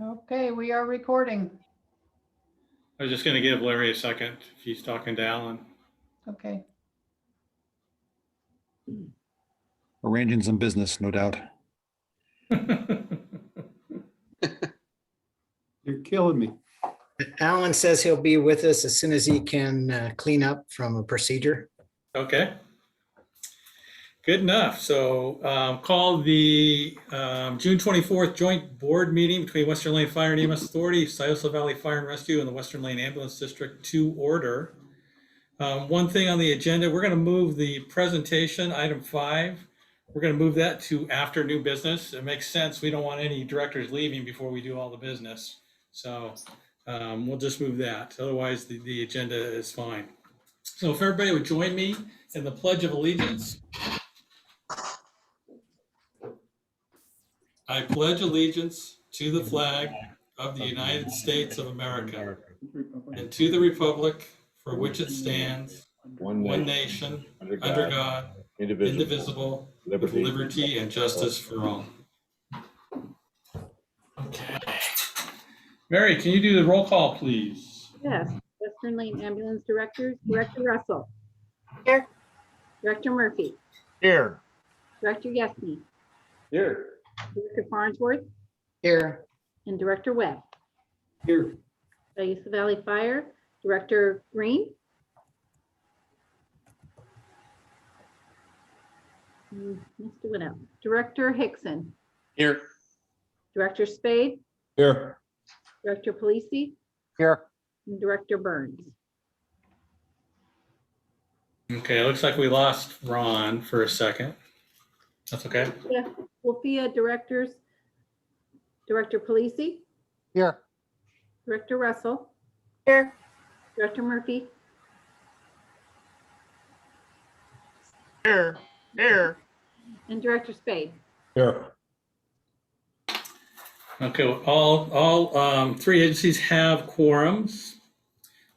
Okay, we are recording. I was just going to give Larry a second if he's talking to Alan. Okay. Arranging some business, no doubt. You're killing me. Alan says he'll be with us as soon as he can clean up from a procedure. Okay. Good enough. So call the June 24th joint board meeting between Western Lane Fire and EMS Authority, Scioto Valley Fire and Rescue, and the Western Lane Ambulance District to order. One thing on the agenda, we're going to move the presentation, item 5. We're going to move that to after new business. It makes sense. We don't want any directors leaving before we do all the business. So we'll just move that. Otherwise, the agenda is fine. So if everybody would join me in the Pledge of Allegiance. I pledge allegiance to the flag of the United States of America and to the republic for which it stands, one nation, under God, indivisible, with liberty and justice for all. Okay. Mary, can you do the roll call, please? Yes, Western Lane Ambulance Directors, Director Russell. Here. Director Murphy. Here. Director Yesney. Here. Director Farnsworth Here. and Director Webb. Here. Scioto Valley Fire, Director Green. Let's do it out. Director Hickson. Here. Director Spade. Here. Director Polisi. Here. And Director Burns. Okay, it looks like we lost Ron for a second. That's okay. Yeah, WLFEA Directors. Director Polisi. Here. Director Russell. Here. Director Murphy. Here. Here. And Director Spade. Here. Okay, well, all 3 agencies have quorums.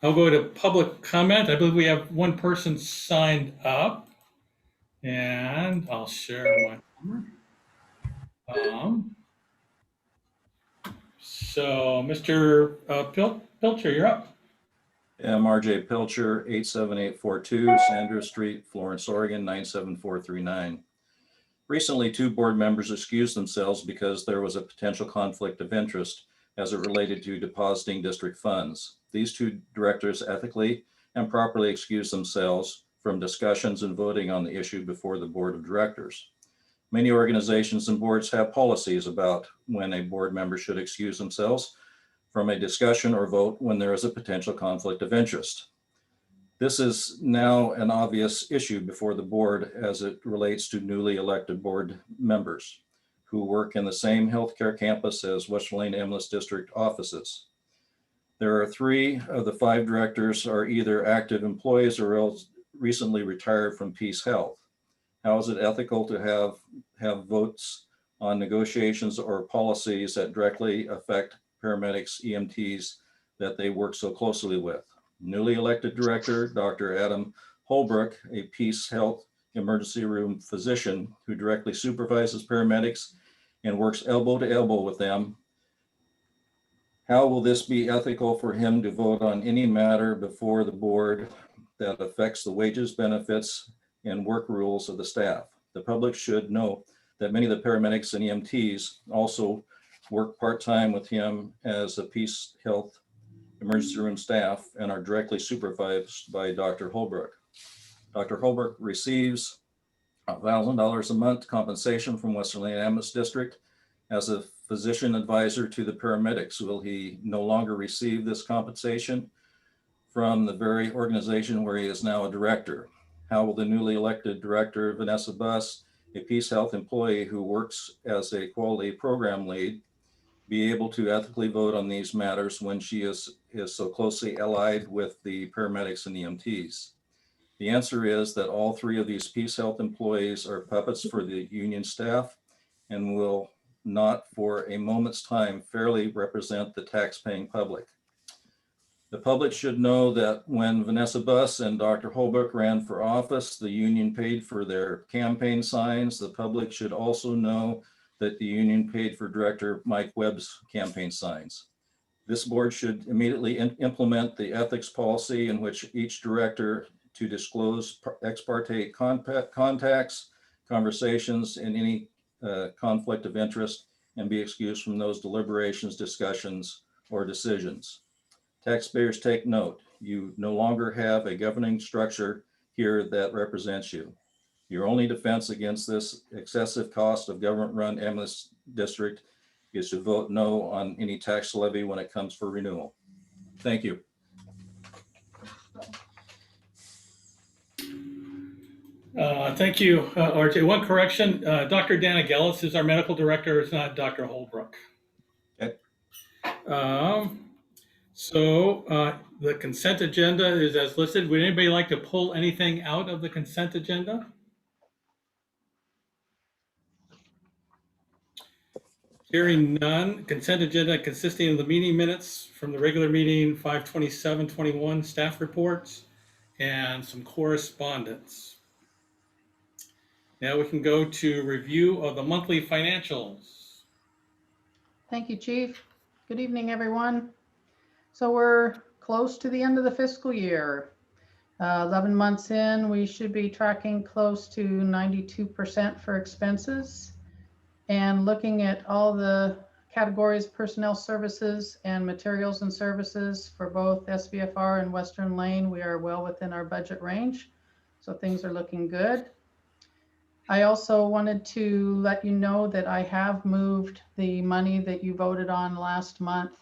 I'll go to public comment. I believe we have one person signed up. And I'll share my so Mr. Pilcher, you're up. MRJ Pilcher, 87842 Sandra Street, Florence, Oregon, 97439. Recently, 2 board members excused themselves because there was a potential conflict of interest as it related to depositing district funds. These 2 directors ethically and properly excused themselves from discussions and voting on the issue before the board of directors. Many organizations and boards have policies about when a board member should excuse themselves from a discussion or vote when there is a potential conflict of interest. This is now an obvious issue before the board as it relates to newly elected board members who work in the same healthcare campus as Western Lane Ambulance District offices. There are 3 of the 5 directors are either active employees or else recently retired from Peace Health. How is it ethical to have votes on negotiations or policies that directly affect paramedics, EMTs that they work so closely with? Newly elected director, Dr. Adam Holbrook, a Peace Health emergency room physician who directly supervises paramedics and works elbow to elbow with them. How will this be ethical for him to vote on any matter before the board that affects the wages, benefits, and work rules of the staff? The public should know that many of the paramedics and EMTs also work part-time with him as a Peace Health emergency room staff and are directly supervised by Dr. Holbrook. Dr. Holbrook receives $1,000 a month compensation from Western Lane Ambulance District as a physician advisor to the paramedics. Will he no longer receive this compensation from the very organization where he is now a director? How will the newly elected director, Vanessa Buss, a Peace Health employee who works as a quality program lead, be able to ethically vote on these matters when she is so closely allied with the paramedics and EMTs? The answer is that all 3 of these Peace Health employees are puppets for the union staff and will not for a moment's time fairly represent the tax-paying public. The public should know that when Vanessa Buss and Dr. Holbrook ran for office, the union paid for their campaign signs. The public should also know that the union paid for Director Mike Webb's campaign signs. This board should immediately implement the ethics policy in which each director to disclose ex parte contacts, conversations, and any conflict of interest, and be excused from those deliberations, discussions, or decisions. Taxpayers, take note. You no longer have a governing structure here that represents you. Your only defense against this excessive cost of government-run ambulance district is to vote no on any tax levy when it comes for renewal. Thank you. Thank you, RJ. One correction, Dr. Dana Gellis is our medical director. It's not Dr. Holbrook. Okay. The consent agenda is as listed. Would anybody like to pull anything out of the consent agenda? Hearing none, consent agenda consisting of the meeting minutes from the regular meeting, 5/27/21 staff reports, and some correspondence. Now we can go to review of the monthly financials. Thank you, Chief. Good evening, everyone. So we're close to the end of the fiscal year. 11 months in, we should be tracking close to 92% for expenses. And looking at all the categories, personnel services and materials and services for both SVFR and Western Lane, we are well within our budget range. So things are looking good. I also wanted to let you know that I have moved the money that you voted on last month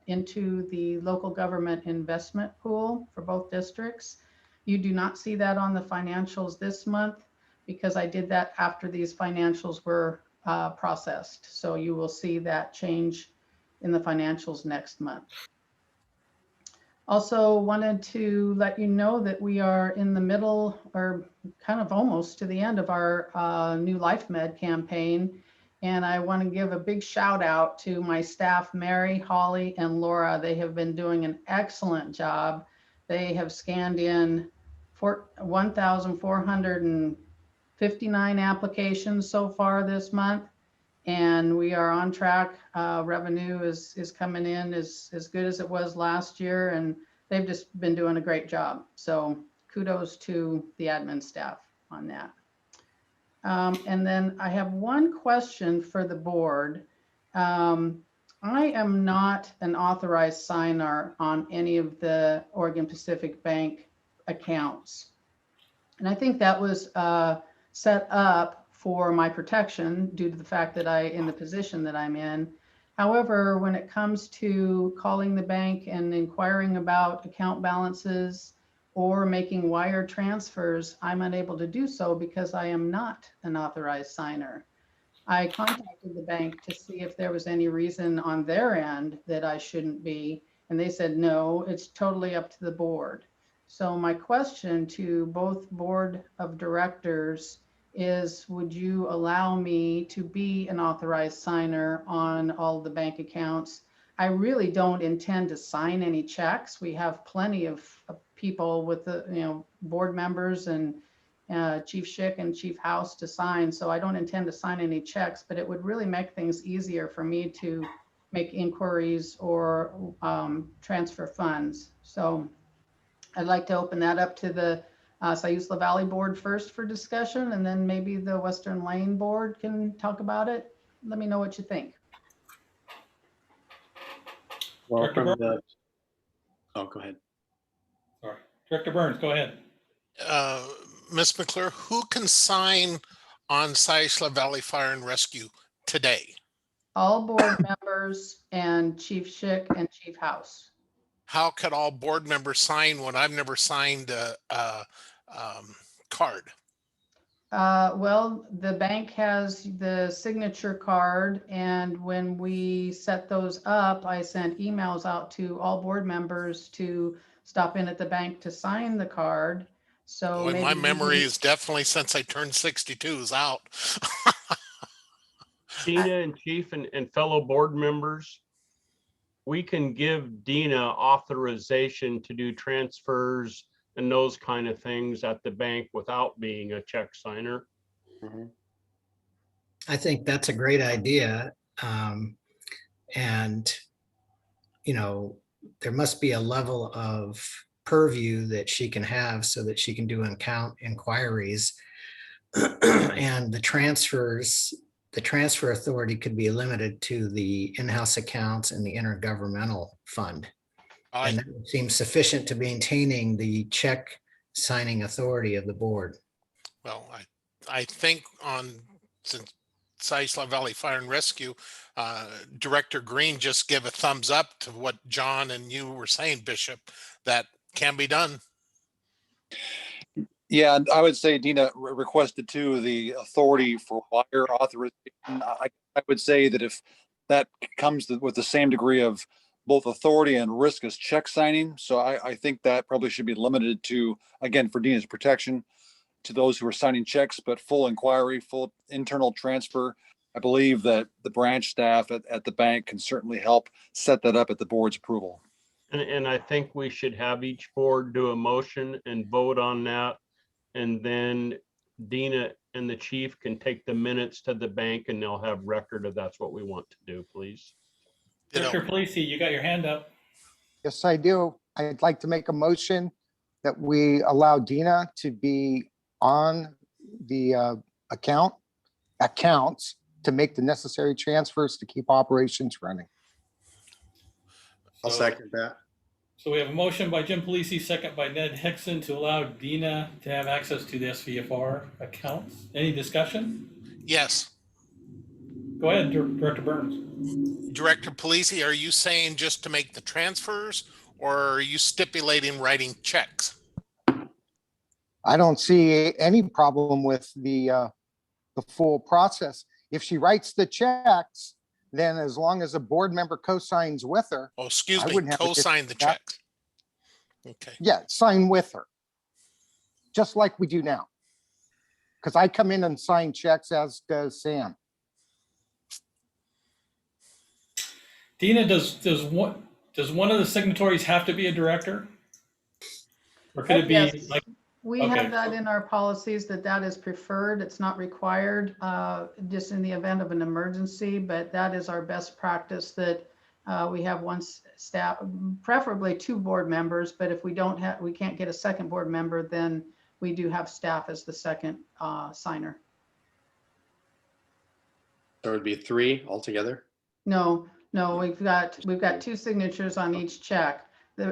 into the local government investment pool for both districts. You do not see that on the financials this month because I did that after these financials were processed. So you will see that change in the financials next month. Also wanted to let you know that we are in the middle or kind of almost to the end of our new LifeMed campaign. And I want to give a big shout out to my staff, Mary, Holly, and Laura. They have been doing an excellent job. They have scanned in 1,459 applications so far this month. And we are on track. Revenue is coming in as good as it was last year, and they've just been doing a great job. So kudos to the admin staff on that. And then I have one question for the board. I am not an authorized signer on any of the Oregon Pacific Bank accounts. And I think that was set up for my protection due to the fact that in the position that I'm in. However, when it comes to calling the bank and inquiring about account balances or making wire transfers, I'm unable to do so because I am not an authorized signer. I contacted the bank to see if there was any reason on their end that I shouldn't be, and they said, no, it's totally up to the board. So my question to both board of directors is, would you allow me to be an authorized signer on all the bank accounts? I really don't intend to sign any checks. We have plenty of people with the board members and Chief Schick and Chief House to sign. So I don't intend to sign any checks, but it would really make things easier for me to make inquiries or transfer funds. So I'd like to open that up to the Siuslaw Valley Board first for discussion, and then maybe the Western Lane Board can talk about it. Let me know what you think. Well, Director from Burns. oh, go ahead. Sorry, Director Burns, go ahead. Ms. McClure, who can sign on Siuslaw Valley Fire and Rescue today? All board members and Chief Schick and Chief House. How could all board members sign when I've never signed a card? Well, the bank has the signature card, and when we set those up, I sent emails out to all board members to stop in at the bank to sign the card. So Boy, my maybe memory is definitely since I turned 62 is out. Dina and Chief and fellow board members, we can give Dina authorization to do transfers and those kind of things at the bank without being a check signer. I think that's a great idea. And, you know, there must be a level of purview that she can have so that she can do account inquiries. And the transfer authority could be limited to the in-house accounts and the intergovernmental fund. I, And that would seem sufficient to maintaining the check signing authority of the board. well, I think on Siuslaw Valley Fire and Rescue, Director Green just give a thumbs up to what John and you were saying, Bishop, that can be done. Yeah, and I would say Dina requested too the authority for wire authorization. I would say that if that comes with the same degree of both authority and risk as check signing, so I think that probably should be limited to, again, for Dina's protection, to those who are signing checks, but full inquiry, full internal transfer. I believe that the branch staff at the bank can certainly help set that up at the board's approval. And I think we should have each board do a motion and vote on that. And then Dina and the chief can take the minutes to the bank and they'll have record of that's what we want to do, please. Director Polisi, you got your hand up. Yes, I do. I'd like to make a motion that we allow Dina to be on the accounts to make the necessary transfers to keep operations running. I'll second that. So we have a motion by Jim Polisi, second by Ned Hickson, to allow Dina to have access to the SVFR accounts. Any discussion? Yes. Go ahead, Director Burns. Director Polisi, are you saying just to make the transfers, or are you stipulating writing checks? I don't see any problem with the full process. If she writes the checks, then as long as a board member co-signs with her, Oh, excuse I me, wouldn't have a co-sign the different- checks. Okay. yeah, sign with her. Just like we do now. Because I come in and sign checks, as does Sam. Dina, does one of the signatories have to be a director? Or could it be Yes. like, We Okay. have that in our policies that is preferred. It's not required, just in the event of an emergency, but that is our best practice, that we have one staff, preferably 2 board members, but if we can't get a second board member, then we do have staff as the second signer. So it would be 3 altogether. No, we've got 2 signatures on each check.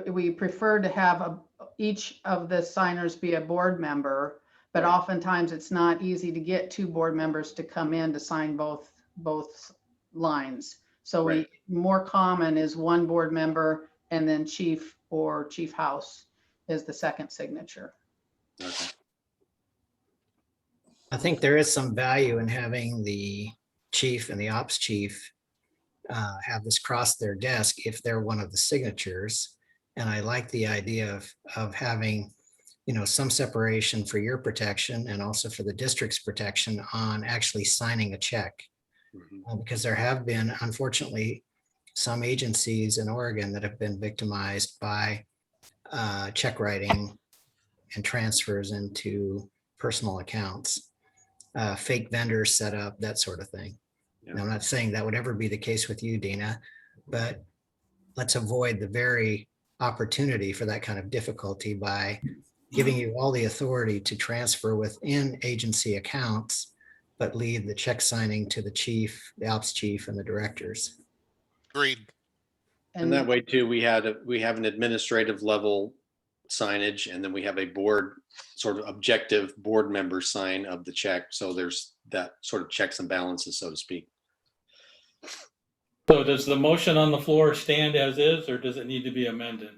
We prefer to have each of the signers be a board member, but oftentimes it's not easy to get 2 board members to come in to sign both lines. So Right. more common is 1 board member and then chief or chief house is the second signature. Okay. I think there is some value in having the chief and the ops chief have this cross their desk if they're one of the signatures. And I like the idea of having, some separation for your protection and also for the district's protection on actually signing a check. Mhm. Because there have been, unfortunately, some agencies in Oregon that have been victimized by check writing and transfers into personal accounts, fake vendors set up, that sort of thing. Yeah. And I'm not saying that would ever be the case with you, Dina, but let's avoid the very opportunity for that kind of difficulty by giving you all the authority to transfer within agency accounts, but leave the check signing to the chief, the ops chief, and the directors. Agreed. And that way too, we have an administrative level signage, and then we have a board sort of objective board member sign of the check. So there's that sort of checks and balances, so to speak. so does the motion on the floor stand as is, or does it need to be amended?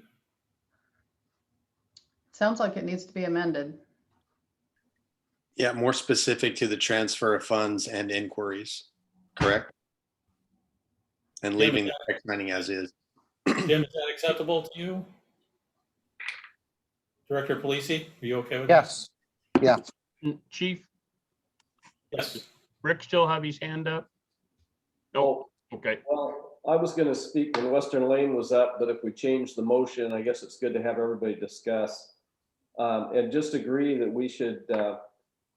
Sounds like it needs to be amended. Yeah, more specific to the transfer of funds and inquiries, correct? And leaving the check signing as is. Jim, is that acceptable to you? Director Polisi, are you okay with that? Yes, Chief, Yes. Rick still have his hand up? Nope. Okay. Well, I was gonna speak when Western Lane was up, but if we change the motion, I guess it's good to have everybody discuss. And just agree that we should,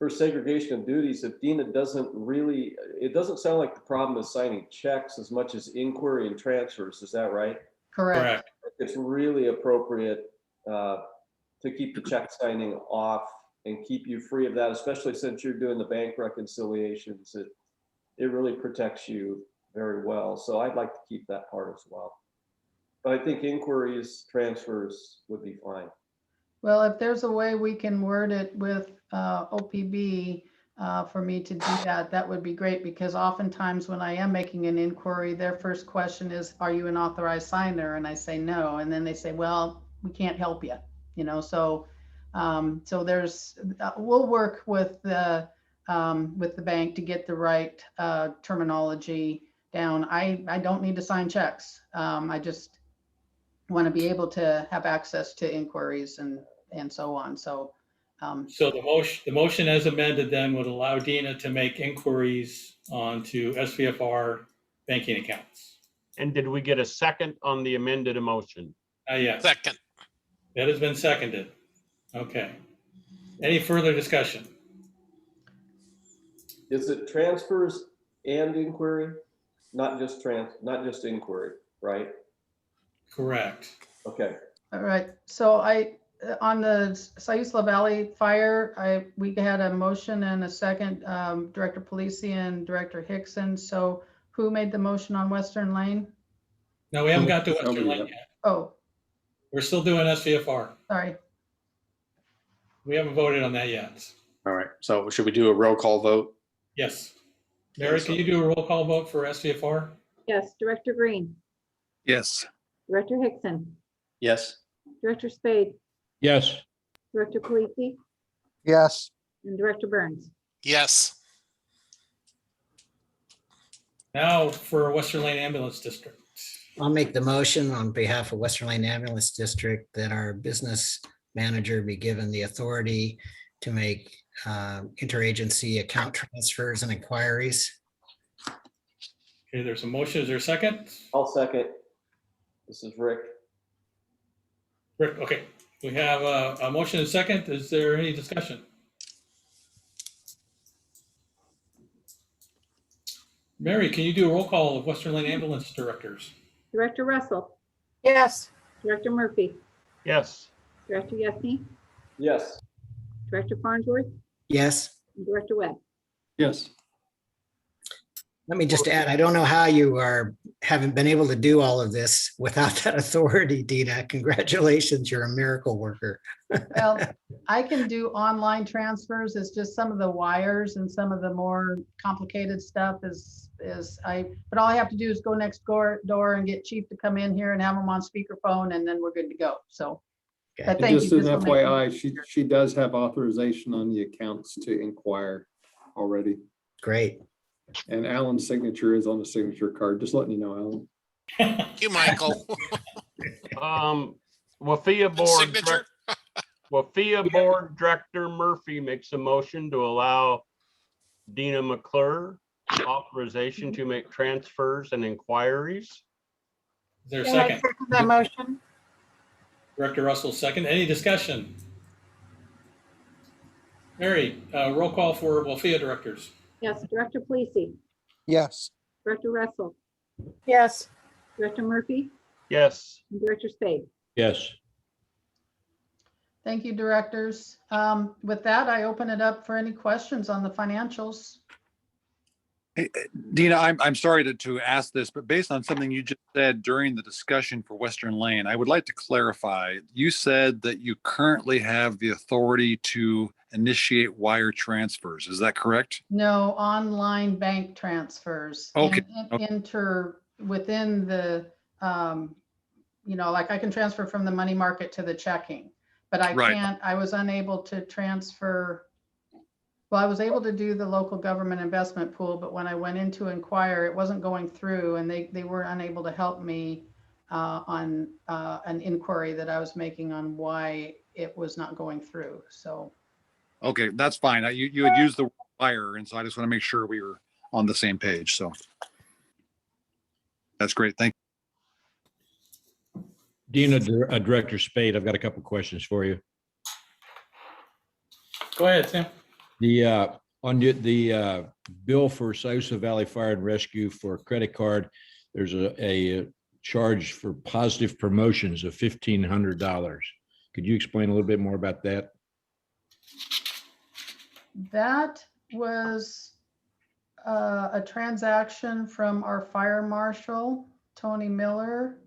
for segregation of duties, if Dina doesn't really, it doesn't sound like the problem is signing checks as much as inquiry and transfers. Is that right? Correct. Correct. It's really appropriate to keep the check signing off and keep you free of that, especially since you're doing the bank reconciliations. It really protects you very well. So I'd like to keep that part as well. But I think inquiries, transfers would be fine. Well, if there's a way we can word it with OPB for me to do that, that would be great, because oftentimes when I am making an inquiry, their first question is, are you an authorized signer? And I say no. And then they say, well, we can't help you, so there's, we'll work with the bank to get the right terminology down. I don't need to sign checks. I just want to be able to have access to inquiries and so on. So the motion as amended then would allow Dina to make inquiries onto SVFR banking accounts. And did we get a second on the amended motion? Yes. Second. That has been seconded. Okay. Any further discussion? Is it transfers and inquiry? Not just inquiry, right? Correct. Okay. all right. So on the Siuslaw Valley fire, we had a motion and a second, Director Polisi and Director Hickson. So who made the motion on Western Lane? No, we haven't got to Western Lane yet. Oh, We're still doing SVFR. sorry. We haven't voted on that yet. All right. So should we do a roll call vote? Yes. Mary, can you do a roll call vote for SVFR? Yes, Director Green, Yes. Director Hickson, Yes. Director Spade, Yes. Director Polisi, Yes, and Director Burns. Yes. Now for Western Lane Ambulance District. I'll make the motion on behalf of Western Lane Ambulance District that our business manager be given the authority to make interagency account transfers and inquiries. Okay, there's a motion. Is there a second? I'll second. This is Rick. Rick, okay. We have a motion and a second. Is there any discussion? Mary, can you do a roll call of Western Lane Ambulance Directors? Director Russell, Yes. Director Murphy, Yes. Director Yesney, Yes. Director Farnsworth, Yes. and Director Webb. Yes. Let me just add, I don't know how you haven't been able to do all of this without that authority, Dina. Congratulations, you're a miracle worker. Well, I can do online transfers. It's just some of the wires and some of the more complicated stuff but all I have to do is go next door and get Chief to come in here and have him on speakerphone, and then we're good to go. So, but thank you. Just an This will make- FYI, she does have authorization on the accounts to inquire already. Great. And Alan's signature is on the signature card. Just letting you know, Alan. Thank you, Michael. WLFEA board, Signature? WLFEA board director Murphy makes a motion to allow Dina McClure authorization to make transfers and inquiries. Is there a Can I second? second that motion? Director Russell, second. Any discussion? Mary, roll call for WLFEA Directors. Yes, Director Polisi, yes, Director Russell, Yes. Director Murphy, Yes. and Director Spade. Yes. Thank you, directors. With that, I open it up for any questions on the financials. Hey, Dina, I'm sorry to ask this, but based on something you just said during the discussion for Western Lane, I would like to clarify. You said that you currently have the authority to initiate wire transfers. Is that correct? No, online bank transfers. Okay, And within the, like I can transfer from the money market to the checking, but I Right. can't, I was unable to transfer. Well, I was able to do the local government investment pool, but when I went in to inquire, it wasn't going through, and they were unable to help me on an inquiry that I was making on why it was not going through. So, Okay, that's fine. You had used the wire, and so I just want to make sure we were on the same page. So that's great. Thank you. Dina, Director Spade, I've got a couple questions for you. Go ahead, Sam. On the bill for Siuslaw Valley Fire and Rescue for credit card, there's a charge for positive promotions of $1,500. Could you explain a little bit more about that? That was a transaction from our fire marshal, Tony Miller.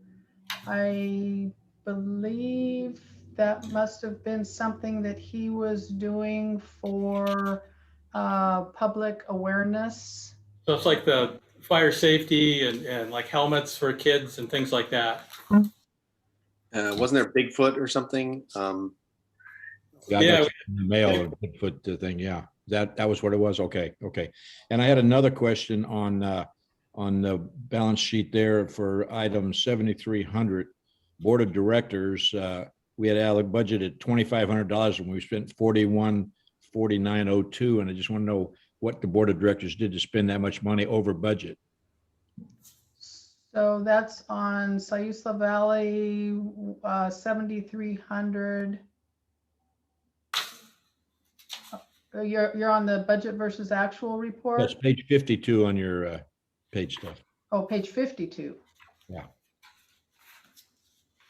I believe that must have been something that he was doing for public awareness. So it's like the fire safety and like helmets for kids and things like that. Wasn't there Bigfoot or something? Yeah, I Yeah, got in the mail, a Bigfoot thing. Yeah, that was what it was. Okay. And I had another question on the balance sheet there for item 7,300, Board of Directors. We had budgeted $2,500 and we spent $41,4902, and I just want to know what the Board of Directors did to spend that much money over budget. So that's on Siuslaw Valley, 7,300. You're on the budget versus actual report? That's page 52 on your page stuff. Oh, page 52. Yeah.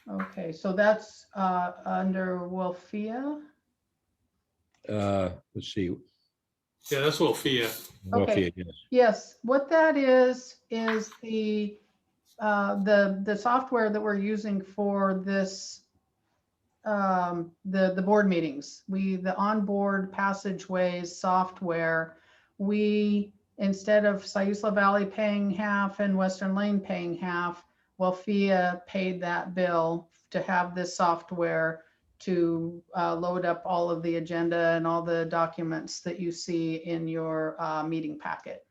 Okay, so that's under WLFEA. Let's see. Yeah, that's WLFEA. Okay. Yes. Yes, what that is the software that we're using for this, the board meetings. The onboard passageways software, we, instead of Siuslaw Valley paying half and Western Lane paying half, WLFEA paid that bill to have this software to load up all of the agenda and all the documents that you see in your meeting packet.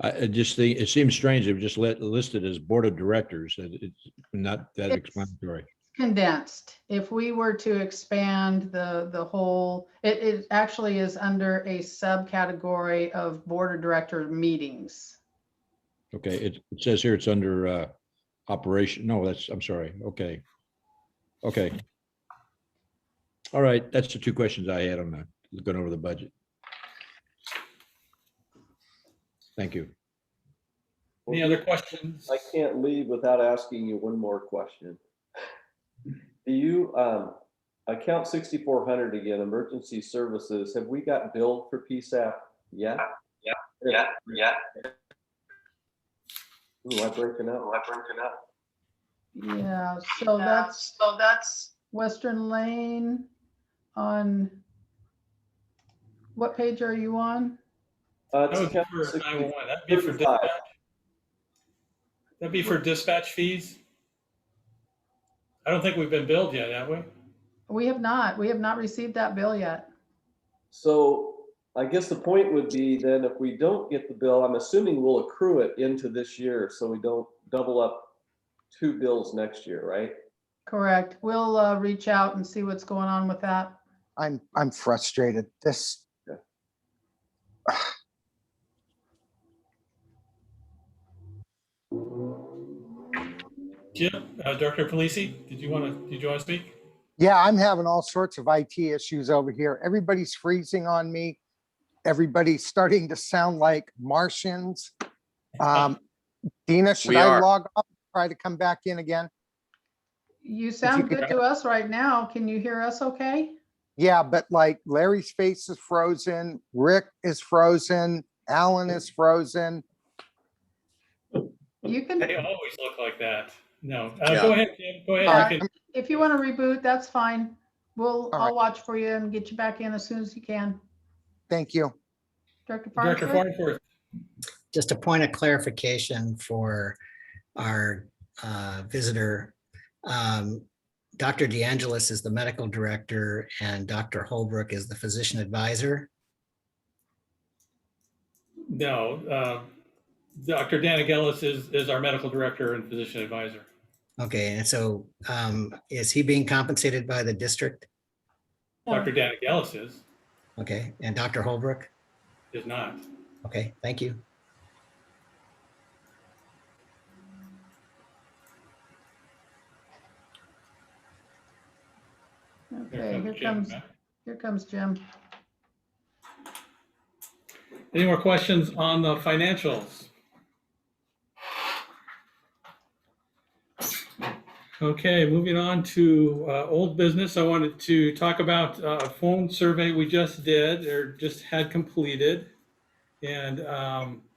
I just think it seems strange. It was just listed as Board of Directors. It's not that explanatory. Condensed. If we were to expand the whole, it actually is under a subcategory of Board of Director meetings. Okay, it says here it's under operation. No, I'm sorry. Okay. All right, that's the two questions I had on going over the budget. Thank you. Any other questions? I can't leave without asking you one more question. Do you, account 6,400 again, emergency services, have we got billed for PSAP yet? Yeah. Ooh, am I breaking up? Yeah, so that's Western Lane on, what page are you on? That It's would be account for 60 911. That'd be for 35. dispatch. That'd be for dispatch fees. I don't think we've been billed yet, have we? We have not received that bill yet. So I guess the point would be then if we don't get the bill, I'm assuming we'll accrue it into this year so we don't double up two bills next year, right? Correct. We'll reach out and see what's going on with that. I'm frustrated. This. Jim, Director Polisi, did you want to speak? Yeah, I'm having all sorts of IT issues over here. Everybody's freezing on me. Everybody's starting to sound like Martians. Dina, should I log off, try to come back in again? You sound good to us right now. Can you hear us okay? Yeah, but like Larry's face is frozen, Rick is frozen, Alan is frozen. You can. They always look like that. No, Yeah. Go ahead, Jim. Go ahead. You can- If you want to reboot, that's fine. I'll right. watch for you and get you back in as soon as you can. Thank you. Director Director Farnsworth? Farnsworth. Just a point of clarification for our visitor. Dr. DeAngelis is the medical director and Dr. Holbrook is the physician advisor. No, Dr. Danagelis is our medical director and physician advisor. Okay, and so is he being compensated by the district? Dr. Danagelis is Okay, and Dr. Holbrook? not. Okay, thank you. Okay, here comes Jim. Any more questions on the financials? Okay, moving on to old business. I wanted to talk about a phone survey we just did or just had completed. And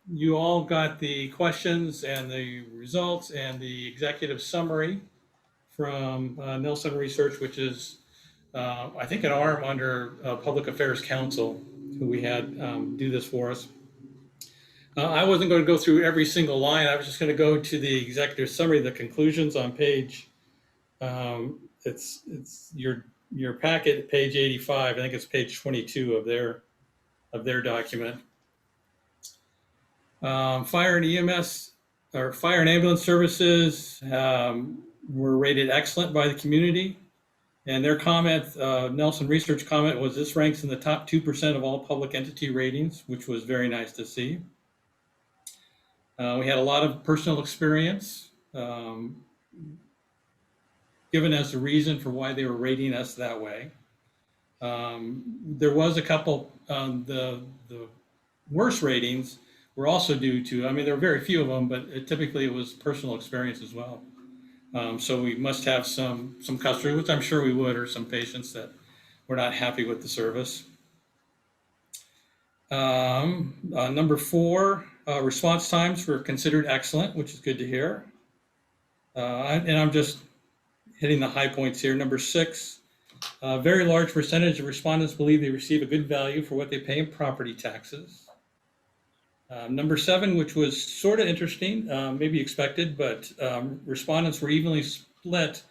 you all got the questions and the results and the executive summary from Nelson Research, which is, I think, an arm under Public Affairs Council, who we had do this for us. I wasn't going to go through every single line. I was just going to go to the executive summary, the conclusions on page. It's your packet, page 85. I think it's page 22 of their document. Fire and EMS or fire and ambulance services were rated excellent by the community. And their comment, Nelson Research comment, was this ranks in the top 2% of all public entity ratings, which was very nice to see. We had a lot of personal experience given as the reason for why they were rating us that way. There was a couple, the worst ratings were also due to, I mean, there were very few of them, but typically it was personal experience as well. So we must have some customers, which I'm sure we would, or some patients that were not happy with the service. Number 4, response times were considered excellent, which is good to hear. And I'm just hitting the high points here. Number 6, a very large percentage of respondents believe they receive a good value for what they pay in property taxes. Number 7, which was sort of interesting, maybe expected, but respondents were evenly split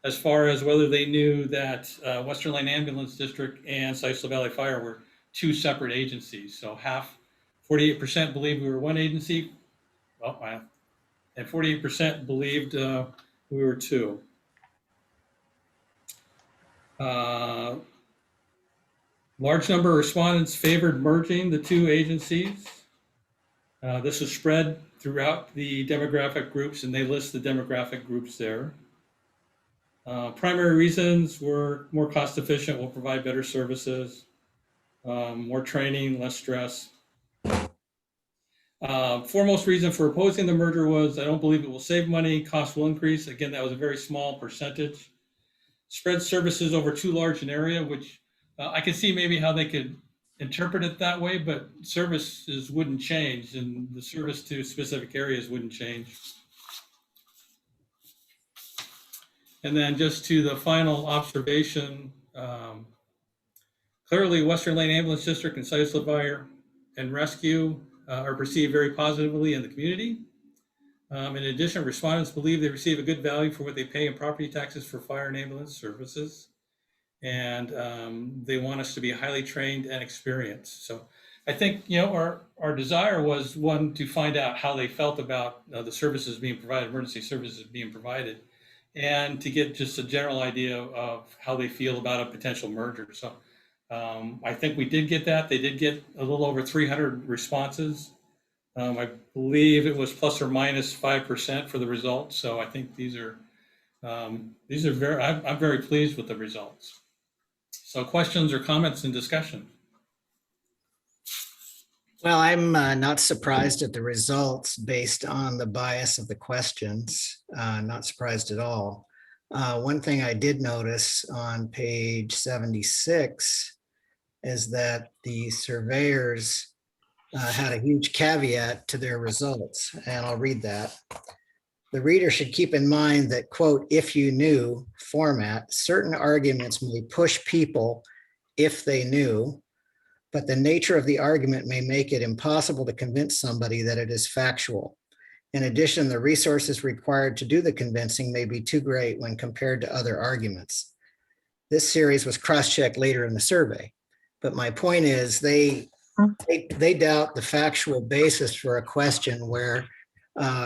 as far as whether they knew that Western Lane Ambulance District and Sisseton Valley Fire were 2 separate agencies. So 48% believed we were one agency, and 48% believed we were 2. Large number of respondents favored merging the 2 agencies. This is spread throughout the demographic groups, and they list the demographic groups there. Primary reasons were more cost efficient, will provide better services, more training, less stress. Foremost reason for opposing the merger was, I don't believe it will save money, costs will increase. Again, that was a very small percentage. Spread services over too large an area, which I could see maybe how they could interpret it that way, but services wouldn't change, and the service to specific areas wouldn't change. And then just to the final observation, clearly Western Lane Ambulance District and Sisseton Fire and Rescue are perceived very positively in the community. In addition, respondents believe they receive a good value for what they pay in property taxes for fire and ambulance services. And they want us to be highly trained and experienced. So I think, our desire was, one, to find out how they felt about the services being provided, emergency services being provided, and to get just a general idea of how they feel about a potential merger. So I think we did get that. They did get a little over 300 responses. I believe it was plus or minus 5% for the results. So I think these are very, I'm very pleased with the results. So questions or comments and discussion? Well, I'm not surprised at the results based on the bias of the questions. Not surprised at all. One thing I did notice on page 76 is that the surveyors had a huge caveat to their results, and I'll read that. The reader should keep in mind that, quote, if you knew format, certain arguments may push people if they knew, but the nature of the argument may make it impossible to convince somebody that it is factual. In addition, the resources required to do the convincing may be too great when compared to other arguments. This series was cross-checked later in the survey, but my point is they doubt the factual basis for a question where,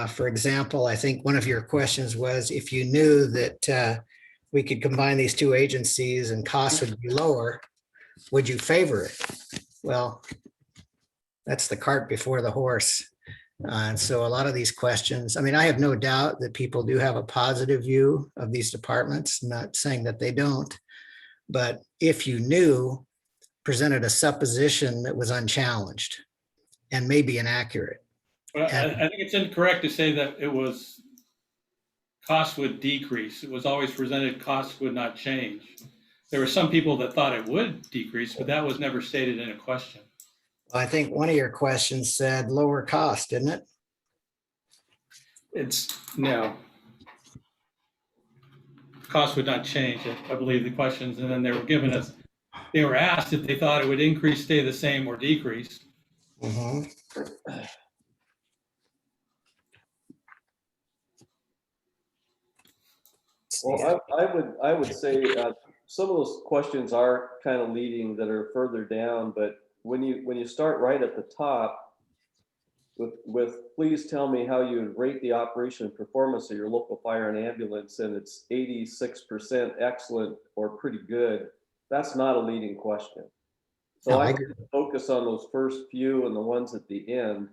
for example, I think one of your questions was, if you knew that we could combine these 2 agencies and costs would be lower, would you favor it? Well, that's the cart before the horse. And so a lot of these questions, I mean, I have no doubt that people do have a positive view of these departments, not saying that they don't, but if you knew, presented a supposition that was unchallenged. and may be inaccurate. Well, And- I think it's incorrect to say that it was costs would decrease. It was always presented costs would not change. There were some people that thought it would decrease, but that was never stated in a question. I think one of your questions said lower cost, didn't it? It's no. Costs would not change, I believe the questions, and then they were asked if they thought it would increase, stay the same, or decrease. Mhm. Well, I would say some of those questions are kind of leading that are further down, but when you start right at the top with please tell me how you would rate the operation and performance of your local fire and ambulance, and it's 86% excellent or pretty good, that's not a leading question. So No, I I agree. focus on those first few and the ones at the end.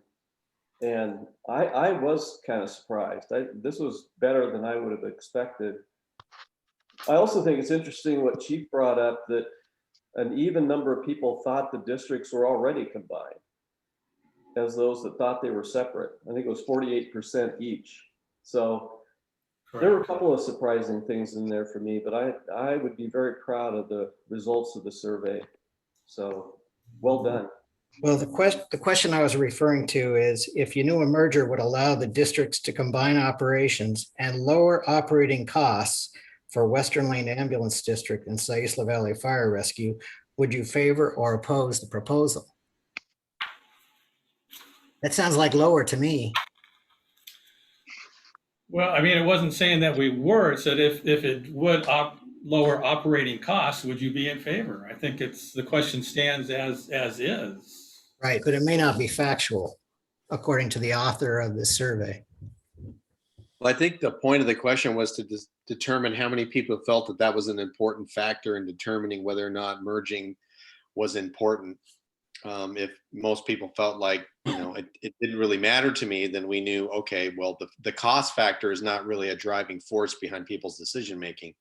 And I was kind of surprised. This was better than I would have expected. I also think it's interesting what Chief brought up, that an even number of people thought the districts were already combined as those that thought they were separate. I think it was 48% each. So there were a couple of surprising things in there for me, but I would be very proud of the results of the survey. So well done. Well, the question I was referring to is if you knew a merger would allow the districts to combine operations and lower operating costs for Western Lane Ambulance District and Siuslaw Valley Fire Rescue, would you favor or oppose the proposal? That sounds like lower to me. Well, I mean, it wasn't saying that we were. It said if it would lower operating costs, would you be in favor? I think the question stands as is. Right, but it may not be factual, according to the author of this survey. Well, I think the point of the question was to determine how many people felt that that was an important factor in determining whether or not merging was important. If most people felt like, it didn't really matter to me, then we knew, okay, well, the cost factor is not really a driving force behind people's decision making.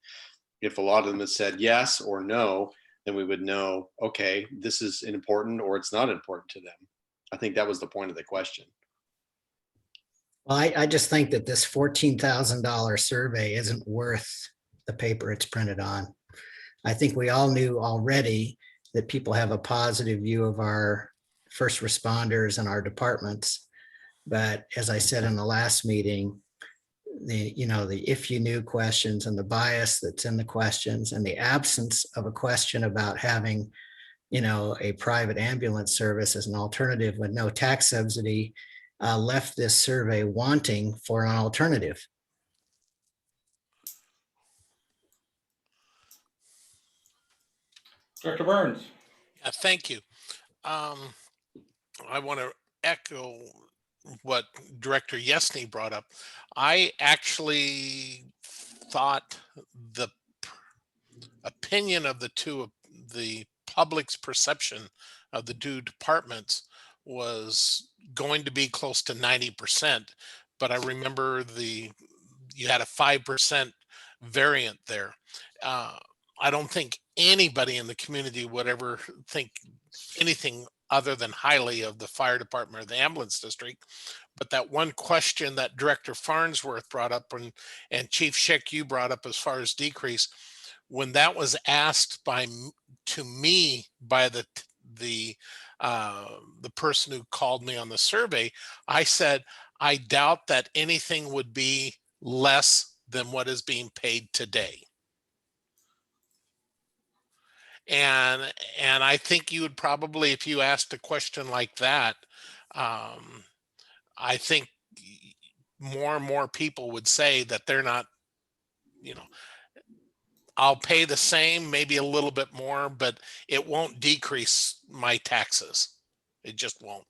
If a lot of them had said yes or no, then we would know, okay, this is important or it's not important to them. I think that was the point of the question. Well, I just think that this $14,000 survey isn't worth the paper it's printed on. I think we all knew already that people have a positive view of our first responders and our departments. But as I said in the last meeting, the if you knew questions and the bias that's in the questions and the absence of a question about having, a private ambulance service as an alternative with no tax subsidy left this survey wanting for an alternative. Director Burns. Yeah, thank you. I want to echo what Director Yesney brought up. I actually thought the opinion of the public's perception of the two departments was going to be close to 90%, but I remember you had a 5% variant there. I don't think anybody in the community would ever think anything other than highly of the fire department or the ambulance district. But that one question that Director Farnsworth brought up and Chief Schick, you brought up as far as decrease, when that was asked to me by the person who called me on the survey, I said, I doubt that anything would be less than what is being paid today. And I think you would probably, if you asked a question like that, I think more and more people would say that they're not, I'll pay the same, maybe a little bit more, but it won't decrease my taxes. It just won't.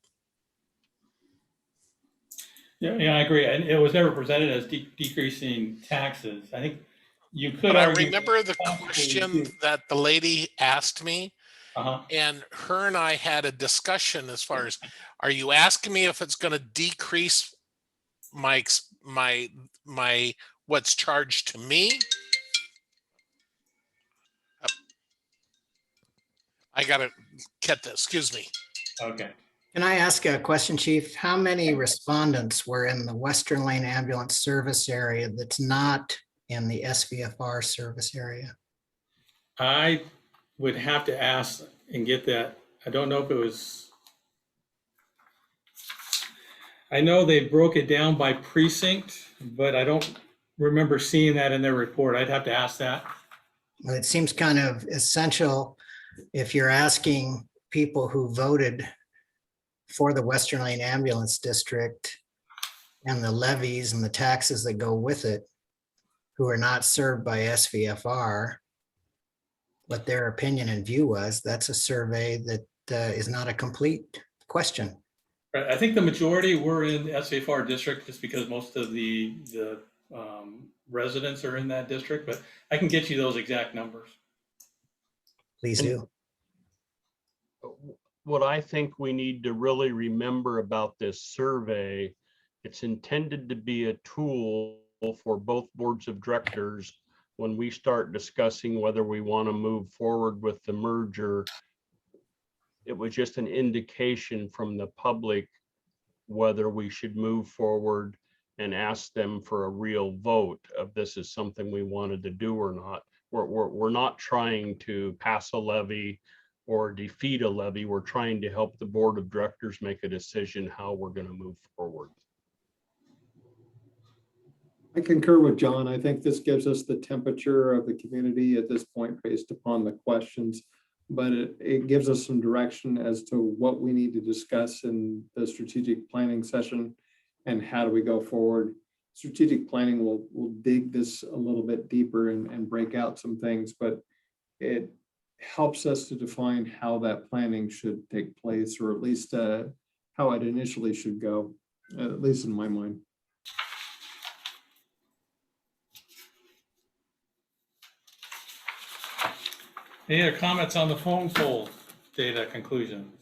Yeah, I agree. And it was never presented as decreasing taxes. I think you could But I argue. remember the question that the lady asked me, and her and I had a discussion as far as, are you asking me if it's going to decrease my what's charged to me? I gotta get this. Excuse me. Okay. Can I ask a question, Chief? How many respondents were in the Western Lane Ambulance Service area that's not in the SVFR service area? I would have to ask and get that. I don't know if it was. I know they broke it down by precinct, but I don't remember seeing that in their report. I'd have to ask that. Well, it seems kind of essential if you're asking people who voted for the Western Lane Ambulance District and the levies and the taxes that go with it, who are not served by SVFR, what their opinion and view was. That's a survey that is not a complete question. Right, I think the majority were in the SVFR district just because most of the residents are in that district, but I can get you those exact numbers. Please do. What I think we need to really remember about this survey, it's intended to be a tool for both boards of directors when we start discussing whether we want to move forward with the merger. It was just an indication from the public whether we should move forward and ask them for a real vote of this is something we wanted to do or not. We're not trying to pass a levy or defeat a levy. We're trying to help the board of directors make a decision how we're going to move forward. I concur with John. I think this gives us the temperature of the community at this point based upon the questions, but it gives us some direction as to what we need to discuss in the strategic planning session and how do we go forward. Strategic planning will dig this a little bit deeper and break out some things, but it helps us to define how that planning should take place, or at least how it initially should go, at least in my mind. Any other comments on the phone poll data conclusions?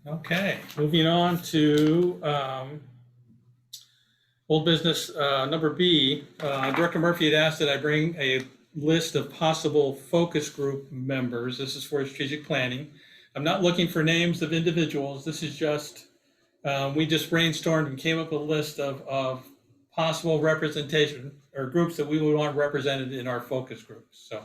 Okay, moving on to old business number B. Director Murphy had asked that I bring a list of possible focus group members. This is for strategic planning. I'm not looking for names of individuals. This is just, we just brainstormed and came up with a list of possible representation or groups that we would want represented in our focus groups. So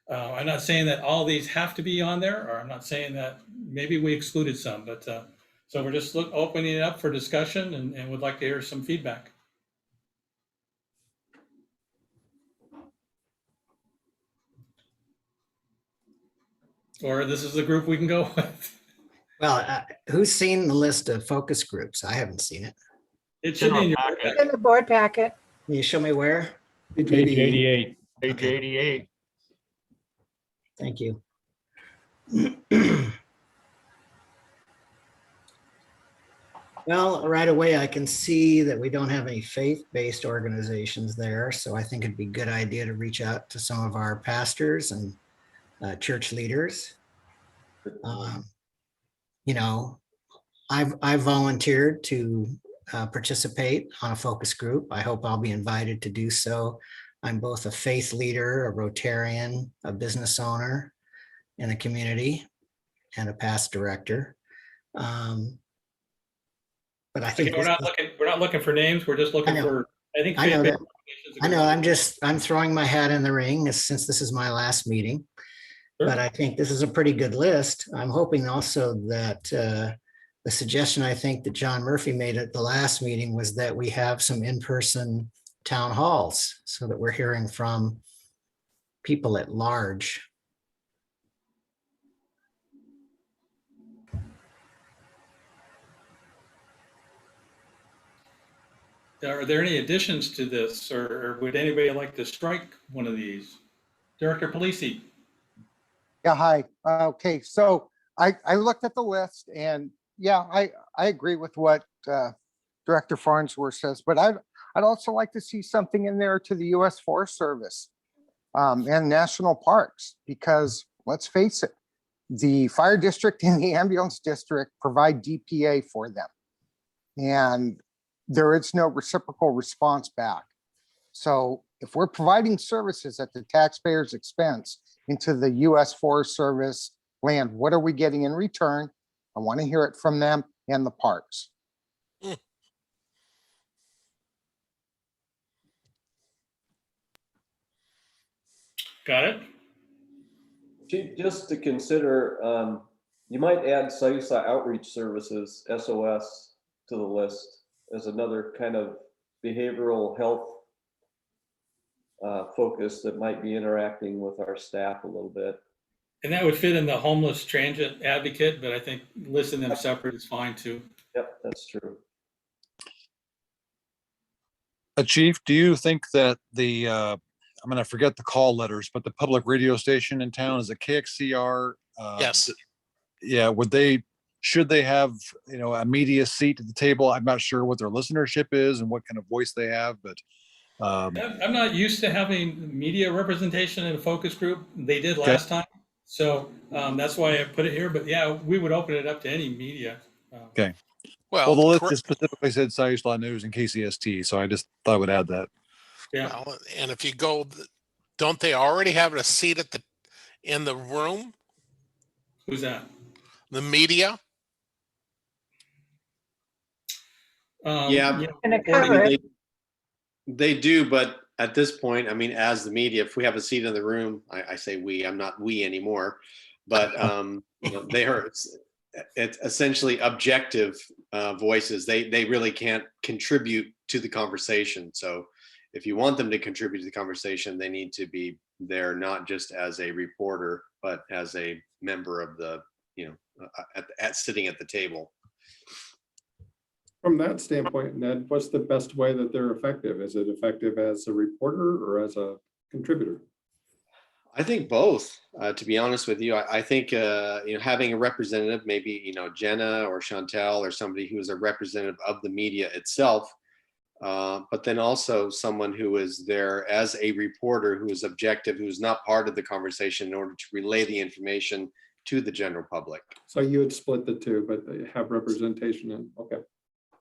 I'm not saying that all these have to be on there, or I'm not saying that maybe we excluded some, but so we're just opening it up for discussion and would like to hear some feedback. Or this is the group we can go with. Well, who's seen the list of focus groups? I haven't seen it. It should be in your packet. In the board packet. Can you show me where? Page 88. Page 88. Thank you. Well, right away, I can see that we don't have any faith-based organizations there. So I think it'd be a good idea to reach out to some of our pastors and church leaders. You know, I've volunteered to participate on a focus group. I hope I'll be invited to do so. I'm both a faith leader, a Rotarian, a business owner in the community, and a past director. But I think we're not looking for names. We're just looking for. I know. I'm throwing my hat in the ring since this is my last meeting. Sure. But I think this is a pretty good list. I'm hoping also that the suggestion I think that John Murphy made at the last meeting was that we have some in-person town halls so that we're hearing from people at large. Are there any additions to this, or would anybody like to strike one of these? Director Polisi. Yeah, hi. Okay, so I looked at the list and yeah, I agree with what Director Farnsworth says, but I'd also like to see something in there to the U.S. Forest Service and national parks, because let's face it, the fire district and the ambulance district provide DPA for them. And there is no reciprocal response back. So if we're providing services at the taxpayer's expense into the U.S. Forest Service land. What are we getting in return? I want to hear it from them and the parks. Got it? Chief, just to consider, you might add SISA outreach services, SOS, to the list as another kind of behavioral health focus that might be interacting with our staff a little bit. And that would fit in the homeless transit advocate, but I think listing them separate is fine too. Yep, that's true. Chief, do you think that the, I'm gonna forget the call letters, but the public radio station in town is a KXCR? Yes. Yeah, should they have, a media seat at the table? I'm not sure what their listenership is and what kind of voice they have, but I'm not used to having media representation in a focus group. They did last time. So that's why I put it here. But yeah, we would open it up to any media. Okay. Well, the list just specifically said Siuslaw News and KCST, so I just thought I would add that. Yeah. well, and if you go, don't they already have a seat in the room? Who's that? The media? Yeah, Gonna cover it. they do, but at this point, I mean, as the media, if we have a seat in the room, I say we, I'm not we anymore, but they are, it's essentially objective voices. They really can't contribute to the conversation. So if you want them to contribute to the conversation, they need to be there, not just as a reporter, but as a member of the, at sitting at the table. From that standpoint, Ned, what's the best way that they're effective? Is it effective as a reporter or as a contributor? I think both, to be honest with you. I think, having a representative, maybe, Jenna or Chantel or somebody who is a representative of the media itself, but then also someone who is there as a reporter who is objective, who is not part of the conversation in order to relay the information to the general public. So you would split the two, but they have representation in, okay.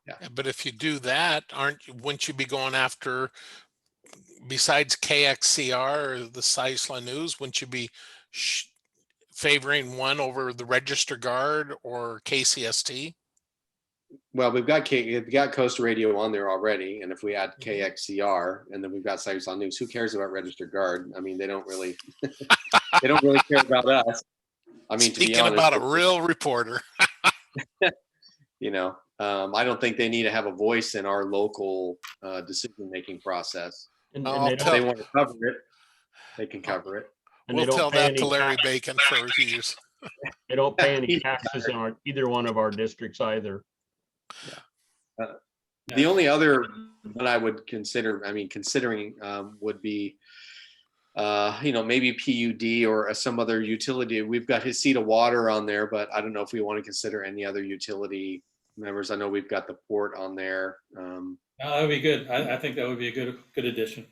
Yeah, but if you do that, wouldn't you be going after, besides KXCR or the Siuslaw News, wouldn't you be favoring one over the Register Guard or KCST? Well, we've got Coast Radio on there already, and if we add KXCR, and then we've got Siuslaw News, who cares about Register Guard? I mean, they don't really, they don't really care about us. I mean, Speaking to be honest, about a real reporter. I don't think they need to have a voice in our local decision-making process. And If they want to cover it, they can cover it. And We'll they don't tell pay that any to Larry tax- Bacon for years. They don't pay any taxes in either one of our districts either. The only other that I would consider, considering would be, maybe PUD or some other utility. We've got Heceta Water on there, but I don't know if we want to consider any other utility members. I know we've got the port on there. That would be good. I think that would be a good addition.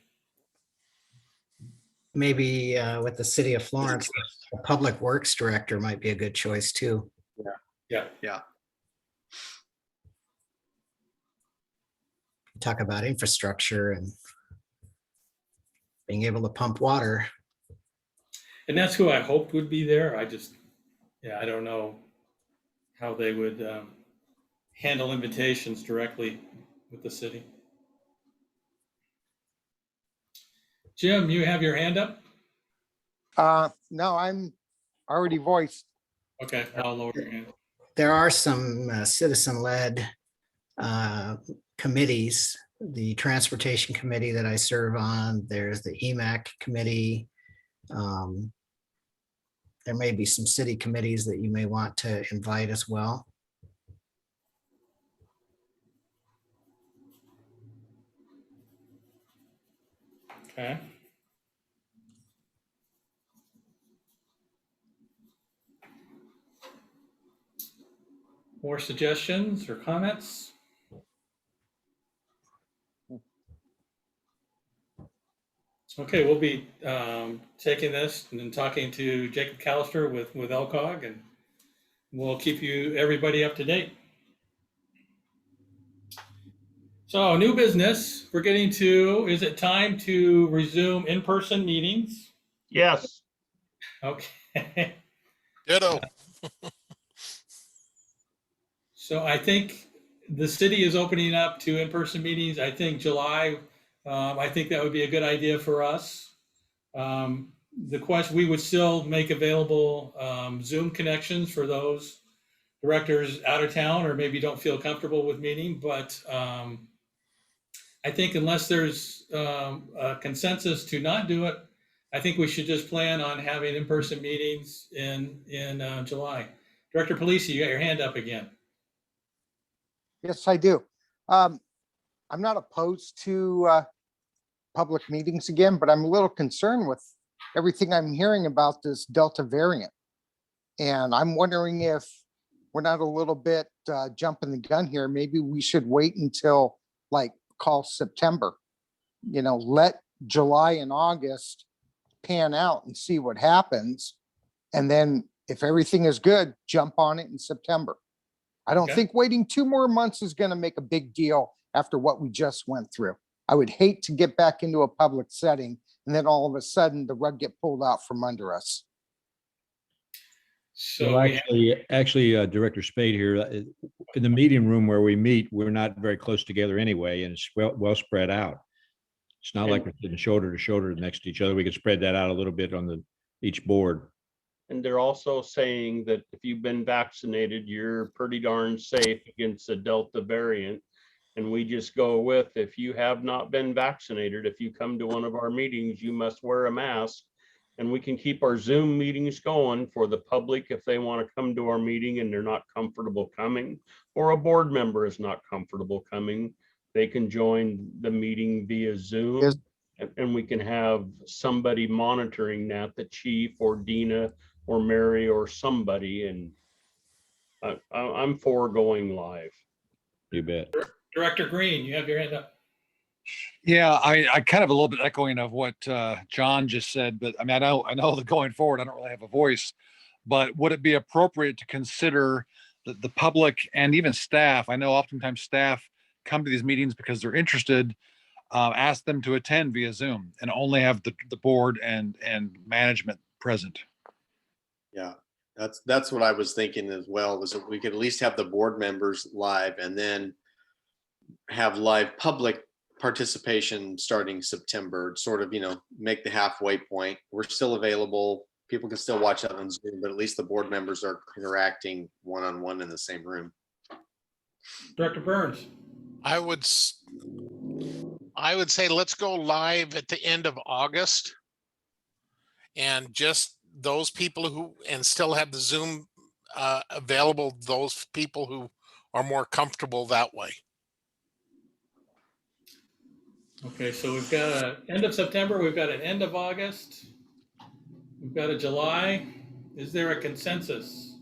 Maybe with the city of Florence, the public works director might be a good choice too. Yeah. Talk about infrastructure and being able to pump water. And that's who I hoped would be there. I don't know how they would handle invitations directly with the city. Jim, you have your hand up? No, I'm already voiced. Okay, I'll lower your hand. There are some citizen-led committees, the transportation committee that I serve on, there's the EMAC committee. There may be some city committees that you may want to invite as well. Okay. More suggestions or comments? Okay, we'll be taking this and then talking to Jacob Callister with LCOG, and we'll keep everybody up to date. So new business, we're getting to, is it time to resume in-person meetings? Yes. Okay. Ditto. So I think the city is opening up to in-person meetings. I think July, I think that would be a good idea for us. The question, we would still make available Zoom connections for those directors out of town or maybe don't feel comfortable with meeting, but I think unless there's a consensus to not do it, I think we should just plan on having in-person meetings in July. Director Polisi, you got your hand up again. Yes, I do. I'm not opposed to public meetings again, but I'm a little concerned with everything I'm hearing about this Delta variant. And I'm wondering if we're not a little bit jumping the gun here. Maybe we should wait until like call September, let July and August pan out and see what happens. And then if everything is good, jump on it in September. I don't Okay. think waiting 2 more months is going to make a big deal after what we just went through. I would hate to get back into a public setting and then all of a sudden the rug get pulled out from under us. So Well, we actually, Director Spade here, in the meeting room where we meet, we're not very close together anyway, and it's well spread out. It's not like we're sitting shoulder to shoulder next to each other. We could spread that out a little bit on each board. And they're also saying that if you've been vaccinated, you're pretty darn safe against the Delta variant. And we just go with, if you have not been vaccinated, if you come to one of our meetings, you must wear a mask. And we can keep our Zoom meetings going for the public if they want to come to our meeting and they're not comfortable coming, or a board member is not comfortable coming, they can join the meeting via Zoom. Yes. And we can have somebody monitoring that, the chief or Dina or Mary or somebody, and I'm for going live. You bet. Director Green, you have your hand up. Yeah, I kind of a little bit echoing of what John just said, but I mean, I know that going forward, I don't really have a voice, but would it be appropriate to consider the public and even staff? I know oftentimes staff come to these meetings because they're interested, ask them to attend via Zoom and only have the board and management present. Yeah, that's what I was thinking as well, was that we could at least have the board members live and then have live public participation starting September, sort of, make the halfway point. We're still available. People can still watch that on Zoom, but at least the board members are interacting one-on-one in the same room. Director Burns. I would say let's go live at the end of August. And just those people who, and still have the Zoom available, those people who are more comfortable that way. Okay, so we've got an end of September, we've got an end of August, we've got a July. Is there a consensus?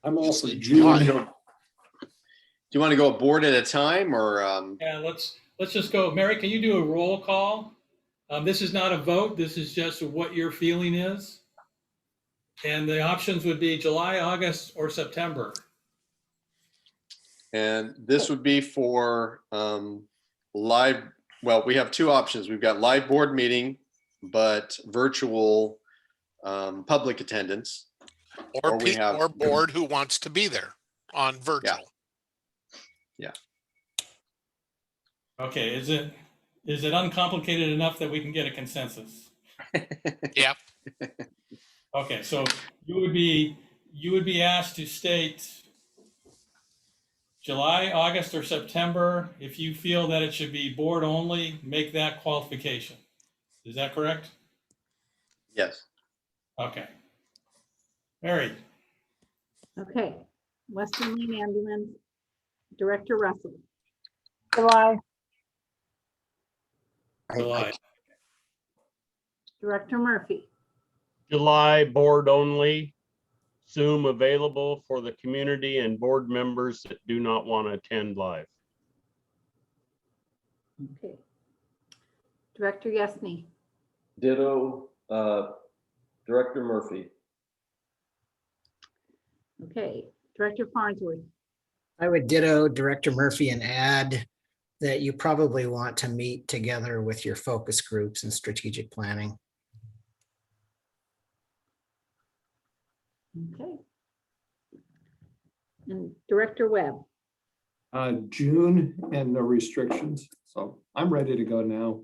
I'm also Do June. Do you want to go a board at a time or? Yeah, let's just go. Mary, can you do a roll call? This is not a vote. This is just what your feeling is. And the options would be July, August, or September. And this would be for live. Well, we have 2 options. We've got live board meeting, but virtual public attendance. Or we have or board who wants to be there on virtual. Yeah. Okay, is it uncomplicated enough that we can get a consensus? Yeah. Okay, so you would be asked to state July, August, or September. If you feel that it should be board only, make that qualification. Is that correct? Yes. Okay. Mary. Okay, Western Maine Ambulance, Director Russell, July. July. Director Murphy, July, board only, Zoom available for the community and board members that do not want to attend live. okay. Director Yesney, Ditto, Director Murphy. okay. Director Farnsworth, I would ditto Director Murphy and add that you probably want to meet together with your focus groups and strategic planning. Okay. And Director Webb. June and no restrictions. So I'm ready to go now.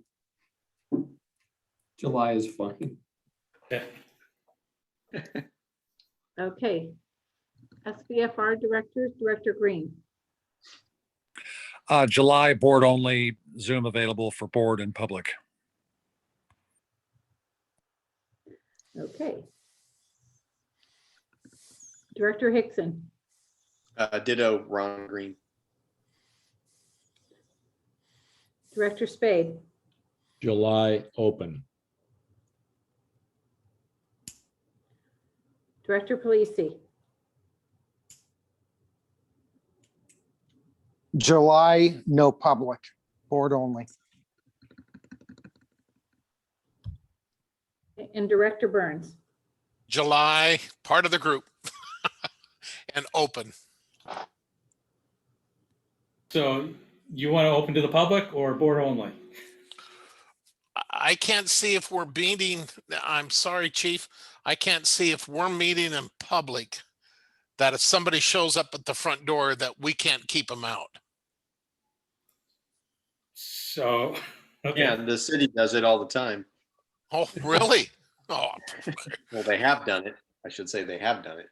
July is fine. Okay. Okay. SVFR directors, Director Green. July board only, Zoom available for board and public. Okay. Director Hickson. Ditto, Ron Green. Director Spade. July open. Director Polisi. July, no public, board only. And Director Burns. July, part of the group. And open. So you want to open to the public or board only? I can't see if we're meeting, I'm sorry, Chief, I can't see if we're meeting in public, that if somebody shows up at the front door, that we can't keep them out. So, okay. Yeah, the city does it all the time. Oh, really? Oh, Well, they have done it. I should say they have done it.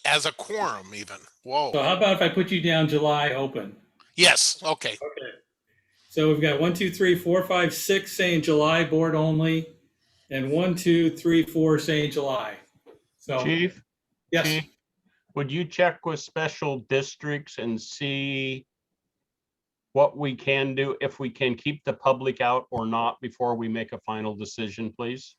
as a quorum even. Whoa. So how about if I put you down July open? Yes, okay. Okay. So we've got 1, 2, 3, 4, 5, 6 saying July board only, and 1, 2, 3, 4 saying July. So Chief? yes. Chief, would you check with special districts and see what we can do, if we can keep the public out or not before we make a final decision, please?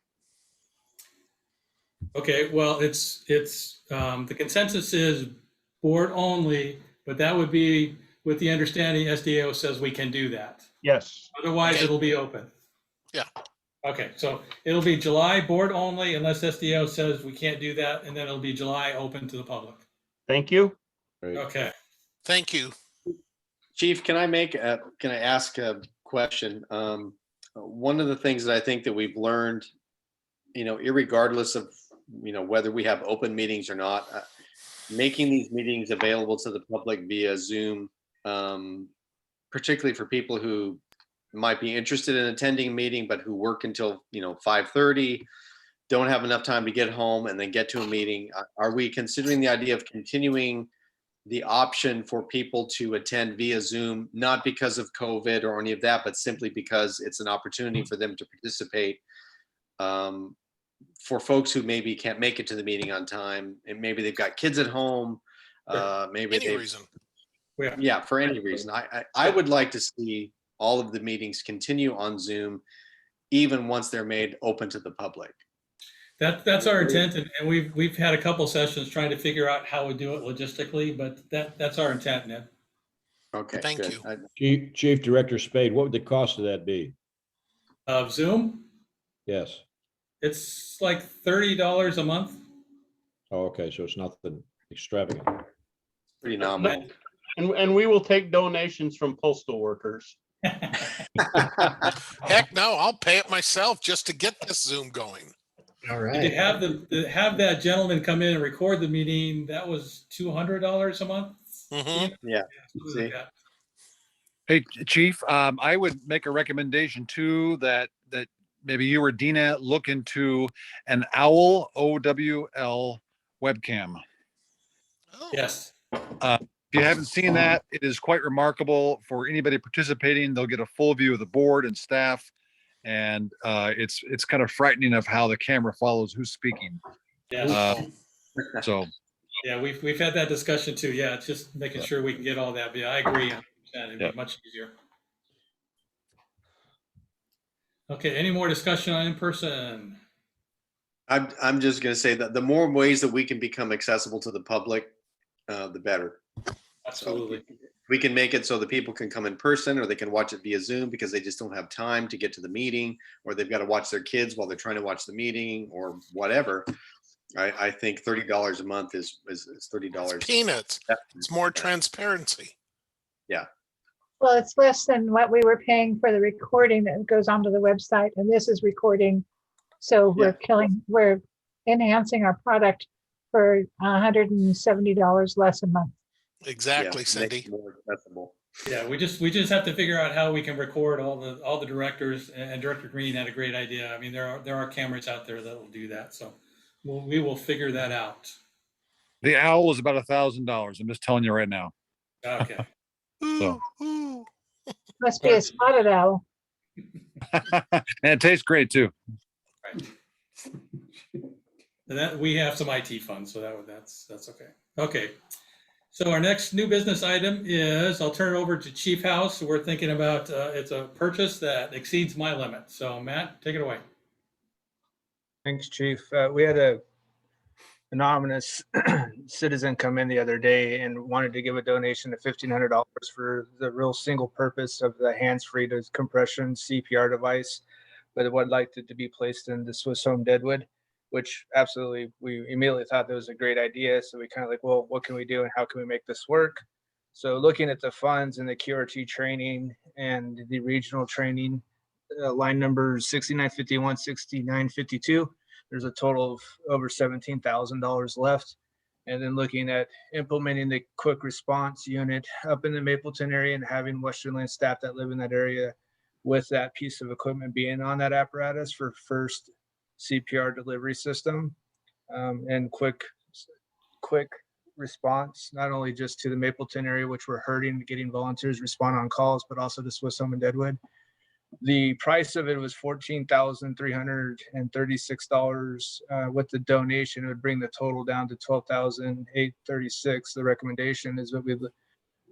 Okay, well, it's the consensus is board only, but that would be with the understanding SDO says we can do that. Yes. Otherwise, Okay. it'll be open. Yeah. Okay, so it'll be July board only unless SDO says we can't do that, and then it'll be July open to the public. Thank you. Great. Okay. Thank you. Chief, can I ask a question? One of the things that I think that we've learned, irregardless of, whether we have open meetings or not, making these meetings available to the public via Zoom, particularly for people who might be interested in attending a meeting, but who work until, 5:30, don't have enough time to get home and then get to a meeting. Are we considering the idea of continuing the option for people to attend via Zoom, not because of COVID or any of that, but simply because it's an opportunity for them to participate? For folks who maybe can't make it to the meeting on time, and maybe they've got kids at home, maybe Any reason. yeah, for any reason. I would like to see all of the meetings continue on Zoom, even once they're made open to the public. That's our intent, and we've had a couple sessions trying to figure out how we do it logistically, but that's our intent, Ned. Okay, Thank good. you. Chief Director Spade, what would the cost of that be? Of Zoom, Yes. it's like $30 a month. Oh, okay, so it's nothing extravagant. Pretty nominal. And we will take donations from postal workers. Heck no, I'll pay it myself just to get this Zoom going. All To right. have that gentleman come in and record the meeting, that was $200 a month. Mhm. Yeah. Something like that. Hey, Chief, I would make a recommendation too, that maybe you or Dina look into an OWL, OWL webcam. Oh, Yes. If you haven't seen that, it is quite remarkable for anybody participating. They'll get a full view of the board and staff. And it's kind of frightening of how the camera follows who's speaking. Yes. So Yeah, we've had that discussion too. Yeah, it's just making sure we can get all that. But yeah, I agree 100%. It'd be much easier. Okay, any more discussion on in-person? I'm just going to say that the more ways that we can become accessible to the public, the better. Absolutely. We can make it so that people can come in person, or they can watch it via Zoom because they just don't have time to get to the meeting, or they've got to watch their kids while they're trying to watch the meeting, or whatever. I think $30 a month is $30. it's peanuts. It's more transparency. Yeah. Well, it's less than what we were paying for the recording that goes onto the website, and this is recording. So we're enhancing our product for $170 less a month. Exactly, Yeah, Cindy. make it more accessible. Yeah, we just have to figure out how we can record all the directors, and Director Green had a great idea. I mean, there are cameras out there that will do that. So we will figure that out. The owl is about $1,000. I'm just telling you right now. Okay. So. Ooh. Must be a spotted owl. And it tastes great too. Right. And that we have some IT funds, so that's okay. Okay. So our next new business item is, I'll turn it over to Chief House. We're thinking about, it's a purchase that exceeds my limit. So Matt, take it away. Thanks, Chief. We had a anonymous citizen come in the other day and wanted to give a donation of $1,500 for the real single purpose of the hands-free compression CPR device, but would like it to be placed in the Swiss Home Deadwood, which absolutely, we immediately thought that was a great idea. So we kind of like, well, what can we do and how can we make this work? So looking at the funds and the QRT training and the regional training, line numbers 6951, 6952, there's a total of over $17,000 left. And then looking at implementing the quick response unit up in the Mapleton area and having Western Land staff that live in that area with that piece of equipment being on that apparatus for first CPR delivery system, and quick response, not only just to the Mapleton area, which we're hurting, getting volunteers respond on calls, but also to Swiss Home and Deadwood. The price of it was $14,336. With the donation, it would bring the total down to $12,836. The recommendation is that we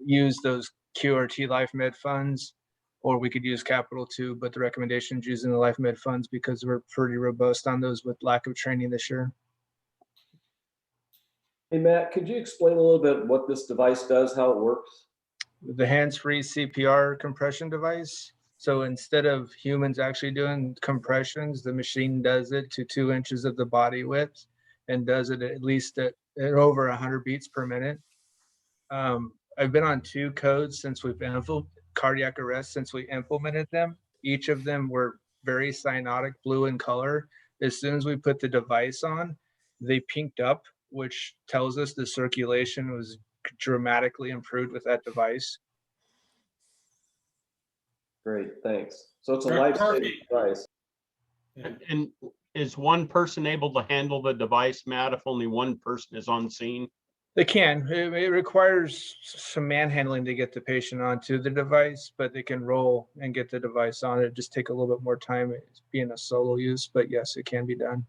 use those QRT Life Med funds, or we could use capital too, but the recommendation is using the Life Med funds because we're pretty robust on those with lack of training this year. Hey, Matt, could you explain a little bit what this device does, how it works? The hands-free CPR compression device. So instead of humans actually doing compressions, the machine does it to 2 inches of the body width and does it at least at over 100 beats per minute. I've been on 2 codes since we've been cardiac arrest since we implemented them. Each of them were very cyanotic blue in color. As soon as we put the device on, they pinked up, which tells us the circulation was dramatically improved with that device. Great, thanks. So it's a Perfect. life-saving device. And is one person able to handle the device, Matt, if only one person is on scene? They can. It requires some manhandling to get the patient onto the device, but they can roll and get the device on it. Just take a little bit more time being a solo use, but yes, it can be done.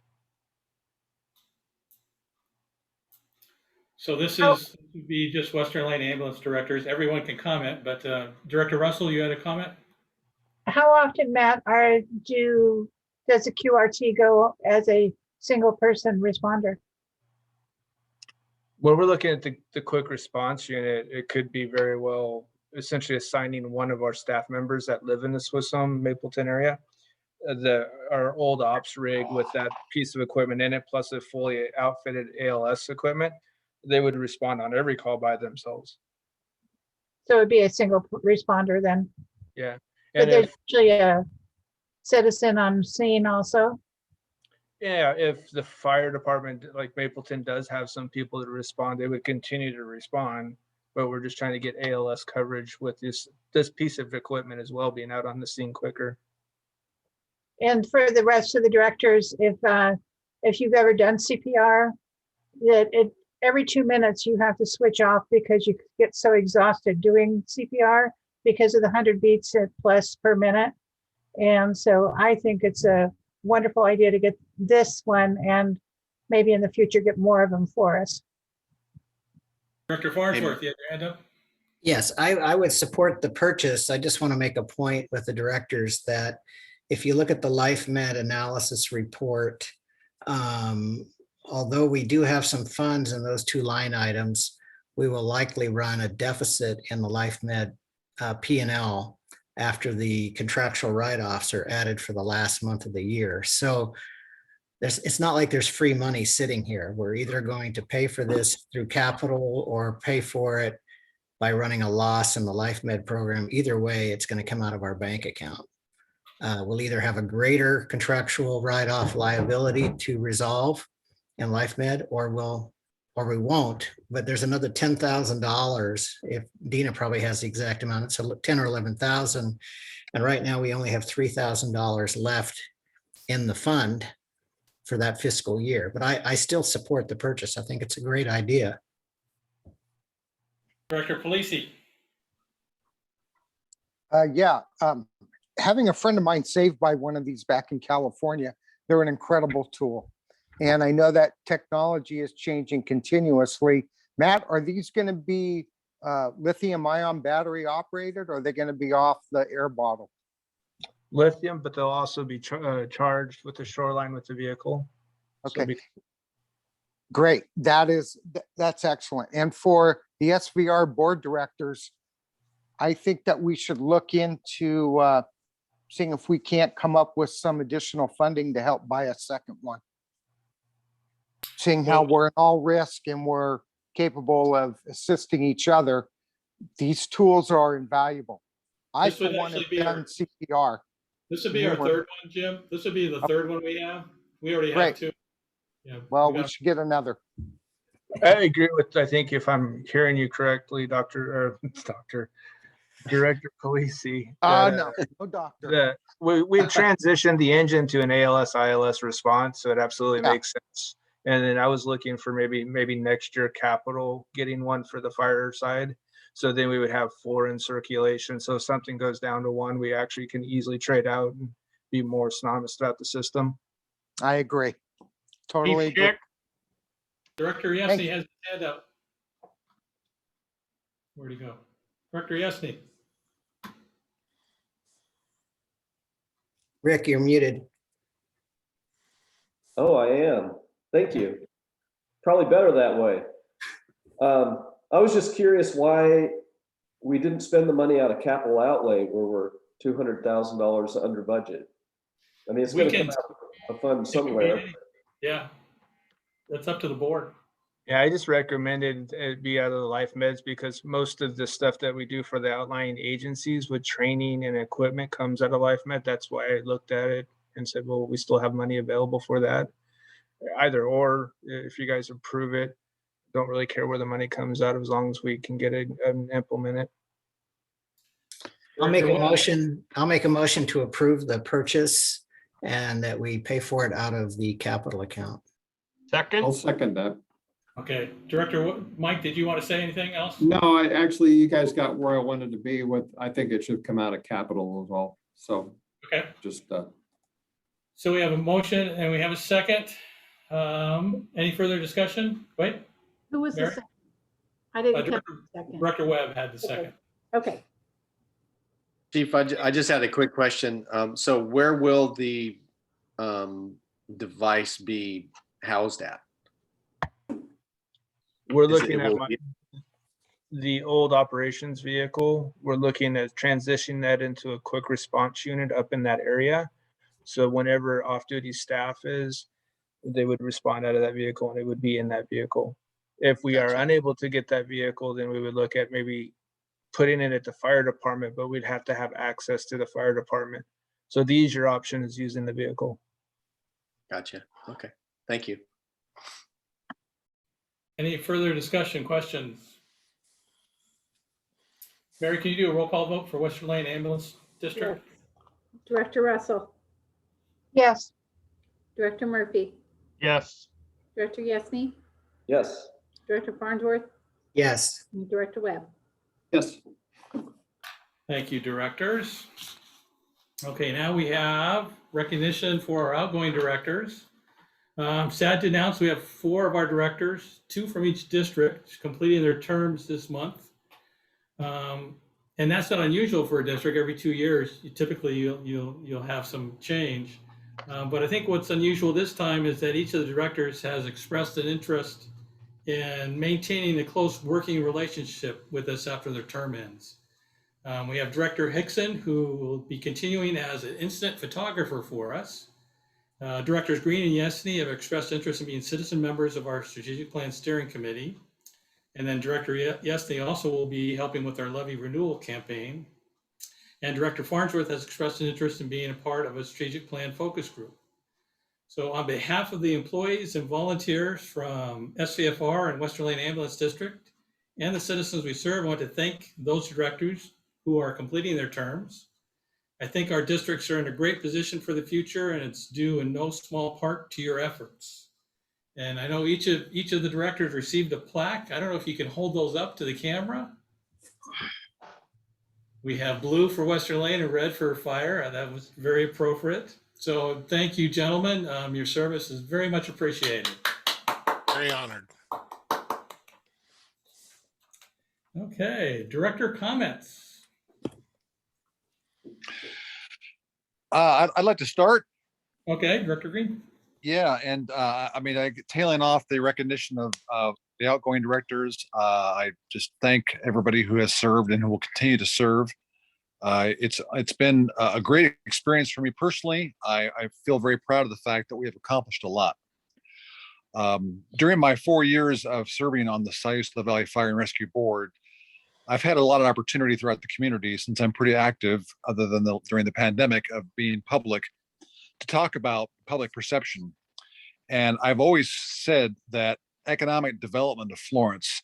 So this is to be just Western Lane ambulance directors. Everyone can comment, but Director Russell, you had a comment? How often, Matt, does a QRT go as a single person responder? When we're looking at the quick response unit, it could be very well essentially assigning one of our staff members that live in the Swiss Home Mapleton area. Our old ops rig with that piece of equipment in it, plus a fully outfitted ALS equipment, they would respond on every call by themselves. So it'd be a single responder then. Yeah. But And there's actually a citizen on scene also. yeah, if the fire department like Mapleton does have some people that respond, they would continue to respond. But we're just trying to get ALS coverage with this piece of equipment as well, being out on the scene quicker. And for the rest of the directors, if you've ever done CPR, that every 2 minutes you have to switch off because you get so exhausted doing CPR because of the 100 beats plus per minute. And so I think it's a wonderful idea to get this one and maybe in the future get more of them for us. Director Farnsworth, you had your hand up? Yes, I would support the purchase. I just want to make a point with the directors that if you look at the LifeMed analysis report, although we do have some funds in those 2 line items, we will likely run a deficit in the LifeMed P&L after the contractual write-offs are added for the last month of the year. So it's not like there's free money sitting here. We're either going to pay for this through capital or pay for it by running a loss in the LifeMed program. Either way, it's going to come out of our bank account. We'll either have a greater contractual write-off liability to resolve in LifeMed, or we'll or we won't, but there's another $10,000. If Dina probably has the exact amount, it's 10 or 11,000. And right now we only have $3,000 left in the fund for that fiscal year. But I still support the purchase. I think it's a great idea. Director Polisi. Yeah, having a friend of mine saved by one of these back in California, they're an incredible tool. And I know that technology is changing continuously. Matt, are these going to be lithium ion battery operated, or are they going to be off the air bottle? Lithium, but they'll also be charged with the shoreline with the vehicle. So Okay. Great. That's excellent. And for the SVR board directors, I think that we should look into seeing if we can't come up with some additional funding to help buy a second one. Seeing how we're in all risk and we're capable of assisting each other, these tools are invaluable. I, This would for one, have actually be done CPR. This would be our third one, Jim. This would be the third one we have. We already have Great. two. Yeah. Well, we should get another. I agree with, I think if I'm hearing you correctly, Director Polisi. No doctor. We've transitioned the engine to an ALS ILS response, so it absolutely makes sense. And then I was looking for maybe next year capital getting one for the fire side. So then we would have 4 in circulation. So if something goes down to 1, we actually can easily trade out and be more synonymous throughout the system. I agree. Totally agree. Director Yesney has his hand up. Where'd he go? Director Yesney. Rick, you're muted. Oh, I am. Thank you. Probably better that way. I was just curious why we didn't spend the money out of capital outlay where we're $200,000 under budget. I mean, it's going to come out of a fund somewhere. Yeah, that's up to the board. Yeah, I just recommended it be out of the life meds because most of the stuff that we do for the outlying agencies with training and equipment comes out of life med. That's why I looked at it and said, well, we still have money available for that. Either or, if you guys approve it, don't really care where the money comes out as long as we can get it and implement it. I'll make a motion to approve the purchase and that we pay for it out of the capital account. Second. I'll second that. Okay, Director Mike, did you want to say anything else? No, actually, you guys got where I wanted to be with, I think it should come out of capital as well. So okay, just so we have a motion and we have a second. Any further discussion? Wait. Who was the Mary? second? I didn't catch the second. Director Webb had the second. Okay. Chief, I just had a quick question. So where will the device be housed at? We're looking at the old operations vehicle. We're looking at transitioning that into a quick response unit up in that area. So whenever off-duty staff is, they would respond out of that vehicle and it would be in that vehicle. If we are unable to get that vehicle, then we would look at maybe putting it at the fire department, but we'd have to have access to the fire department. So these are your options using the vehicle. Gotcha. Okay. Thank you. Any further discussion, questions? Mary, can you do a roll call vote for Western Lane Ambulance District? Yes. Director Russell, Yes. Director Murphy, Yes. Director Yesney, Yes. Director Farnsworth, Yes. and Director Webb. yes. Thank you, directors. Okay, now we have recognition for our outgoing directors. Sad to announce we have 4 of our directors, 2 from each district, completing their terms this month. And that's not unusual for a district. Every 2 years, you'll have some change. But I think what's unusual this time is that each of the directors has expressed an interest in maintaining a close working relationship with us after their term ends. We have Director Hickson, who will be continuing as an incident photographer for us. Directors Green and Yesney have expressed interest in being citizen members of our Strategic Plan Steering Committee. And then Director Yesney also will be helping with our levy renewal campaign. And Director Farnsworth has expressed an interest in being a part of a strategic plan focus group. So on behalf of the employees and volunteers from SVFR and Western Lane Ambulance District and the citizens we serve, I want to thank those directors who are completing their terms. I think our districts are in a great position for the future, and it's due in no small part to your efforts. And I know each of the directors received a plaque. I don't know if you can hold those up to the camera. We have blue for Western Lane and red for fire, and that was very appropriate. So thank you, gentlemen. Your service is very much appreciated. Very honored. Okay, director comments. I'd like to start. Okay, Director Green. Yeah, and I mean, tailing off the recognition of the outgoing directors, I just thank everybody who has served and who will continue to serve. It's been a great experience for me personally. I feel very proud of the fact that we have accomplished a lot. During my 4 years of serving on the Siuslaw Valley Fire and Rescue Board, I've had a lot of opportunity throughout the community, since I'm pretty active, other than during the pandemic, of being public, to talk about public perception. And I've always said that economic development of Florence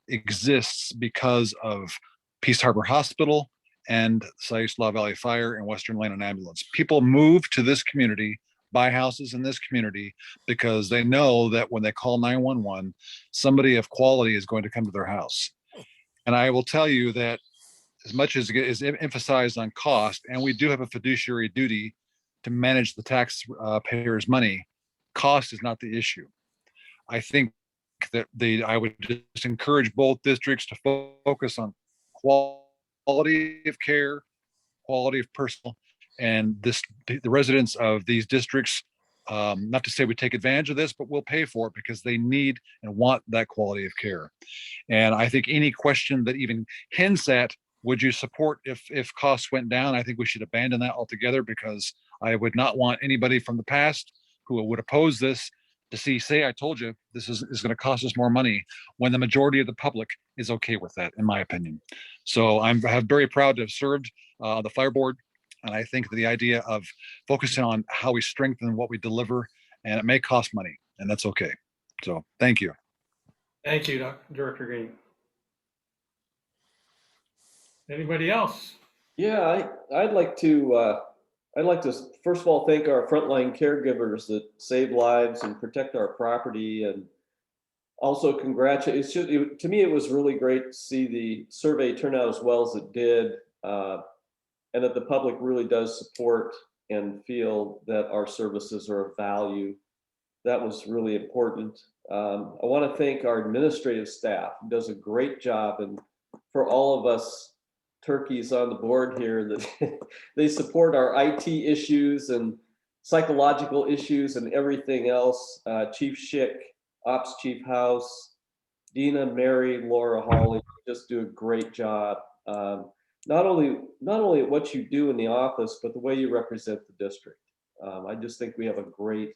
exists because of Peace Harbor Hospital and Siuslaw Valley Fire and Western Lane and Ambulance. People move to this community, buy houses in this community, because they know that when they call 911, somebody of quality is going to come to their house. And I will tell you that as much as it is emphasized on cost, and we do have a fiduciary duty to manage the taxpayers' money, cost is not the issue. I think that I would just encourage both districts to focus on quality of care, quality of personal, and the residents of these districts, not to say we take advantage of this, but we'll pay for it because they need and want that quality of care. And I think any question that even hints at, would you support if costs went down, I think we should abandon that altogether, because I would not want anybody from the past who would oppose this to say, I told you this is going to cost us more money, when the majority of the public is okay with that, in my opinion. So I'm very proud to have served the fire board. And I think the idea of focusing on how we strengthen what we deliver, and it may cost money, and that's okay. So thank you. Thank you, Director Green. Anybody else? Yeah, I'd like to first of all thank our frontline caregivers that save lives and protect our property, and also congratulate. To me, it was really great to see the survey turn out as well as it did, and that the public really does support and feel that our services are of value. That was really important. I want to thank our administrative staff, who does a great job, and for all of us turkeys on the board here, that they support our IT issues and psychological issues and everything else. Chief Schick, Ops Chief House, Dina, Mary, Laura, Holly just do a great job. Not only at what you do in the office, but the way you represent the district. I just think we have a great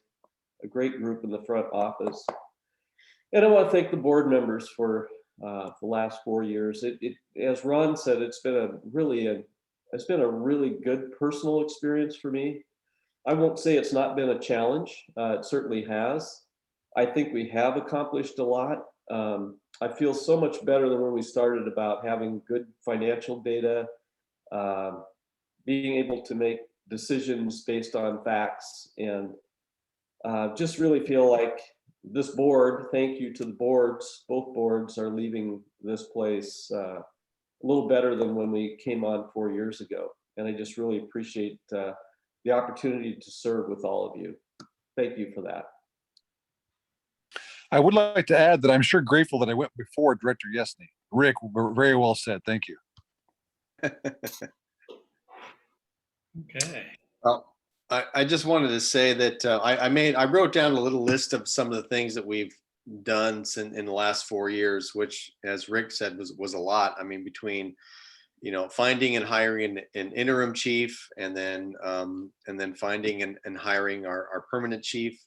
group in the front office. And I want to thank the board members for the last 4 years. As Ron said, it's been a really good personal experience for me. I won't say it's not been a challenge. It certainly has. I think we have accomplished a lot. I feel so much better than when we started about having good financial data, being able to make decisions based on facts, and just really feel like this board, thank you to the boards, both boards are leaving this place a little better than when we came on 4 years ago. And I just really appreciate the opportunity to serve with all of you. Thank you for that. I would like to add that I'm sure grateful that I went before Director Yesney. Rick, very well said. Thank you. Okay. Well, I just wanted to say that I wrote down a little list of some of the things that we've done in the last 4 years, which, as Rick said, was a lot. I mean, between finding and hiring an interim chief, and then finding and hiring our permanent chief,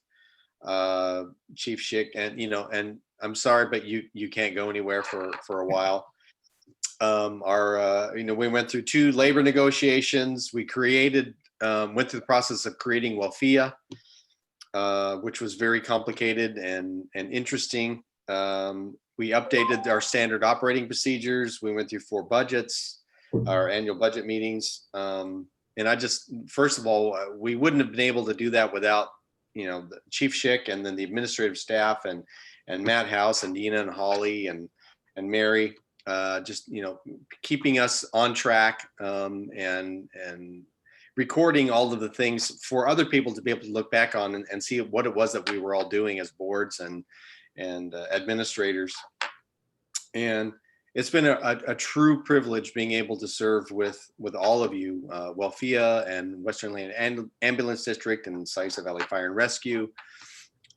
Chief Schick, and I'm sorry, but you can't go anywhere for a while. We went through 2 labor negotiations. We went through the process of creating WLFEA. which was very complicated and interesting. We updated our standard operating procedures. We went through 4 budgets, our annual budget meetings. And I just, first of all, we wouldn't have been able to do that without, Chief Schick and then the administrative staff and Matt House and Nina and Holly and Mary, just, keeping us on track, and recording all of the things for other people to be able to look back on and see what it was that we were all doing as boards and administrators. And it's been a true privilege being able to serve with all of you, WLFEA and Western Land Ambulance District and Saiza Valley Fire and Rescue.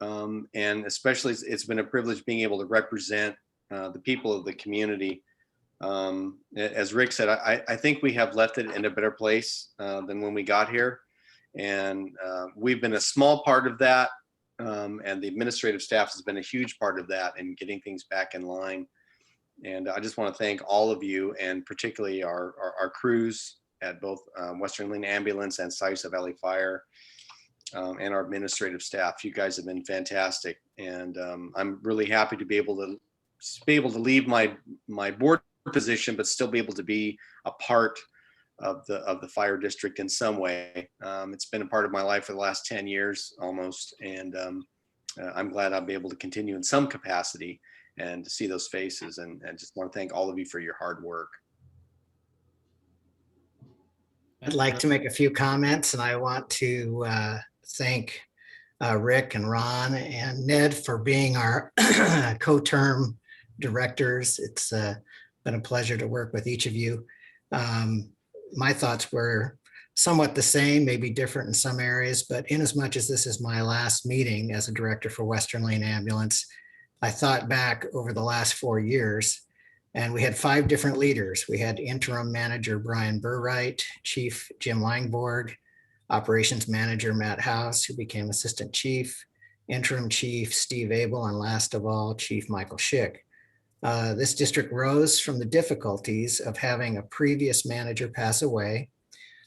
And especially it's been a privilege being able to represent the people of the community. As Rick said, I think we have left it in a better place than when we got here. And we've been a small part of that. And the administrative staff has been a huge part of that in getting things back in line. And I just want to thank all of you, and particularly our crews at both Western Land Ambulance and Saiza Valley Fire, and our administrative staff. You guys have been fantastic, and I'm really happy to be able to leave my board position, but still be able to be a part of the fire district in some way. It's been a part of my life for the last 10 years almost, and I'm glad I'll be able to continue in some capacity and to see those faces, and just want to thank all of you for your hard work. I'd like to make a few comments, and I want to thank Rick and Ron and Ned for being our co-term directors. It's been a pleasure to work with each of you. My thoughts were somewhat the same, maybe different in some areas, but in as much as this is my last meeting as a director for Western Lane Ambulance, I thought back over the last 4 years, and we had 5 different leaders. We had interim manager Brian Burright, Chief Jim Langborg, operations manager Matt House, who became assistant chief, interim chief Steve Abel, and last of all, Chief Michael Schick. This district rose from the difficulties of having a previous manager pass away.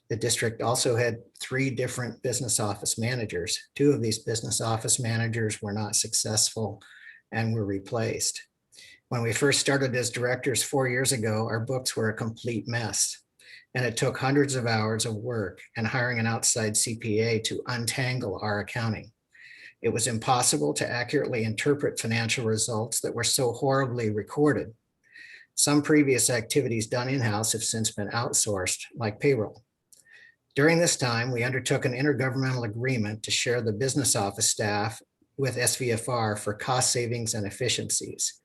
The district also had 3 different business office managers. 2 of these business office managers were not successful and were replaced. When we first started as directors 4 years ago, our books were a complete mess. And it took hundreds of hours of work and hiring an outside CPA to untangle our accounting. It was impossible to accurately interpret financial results that were so horribly recorded. Some previous activities done in-house have since been outsourced, like payroll. During this time, we undertook an intergovernmental agreement to share the business office staff with SVFR for cost savings and efficiencies.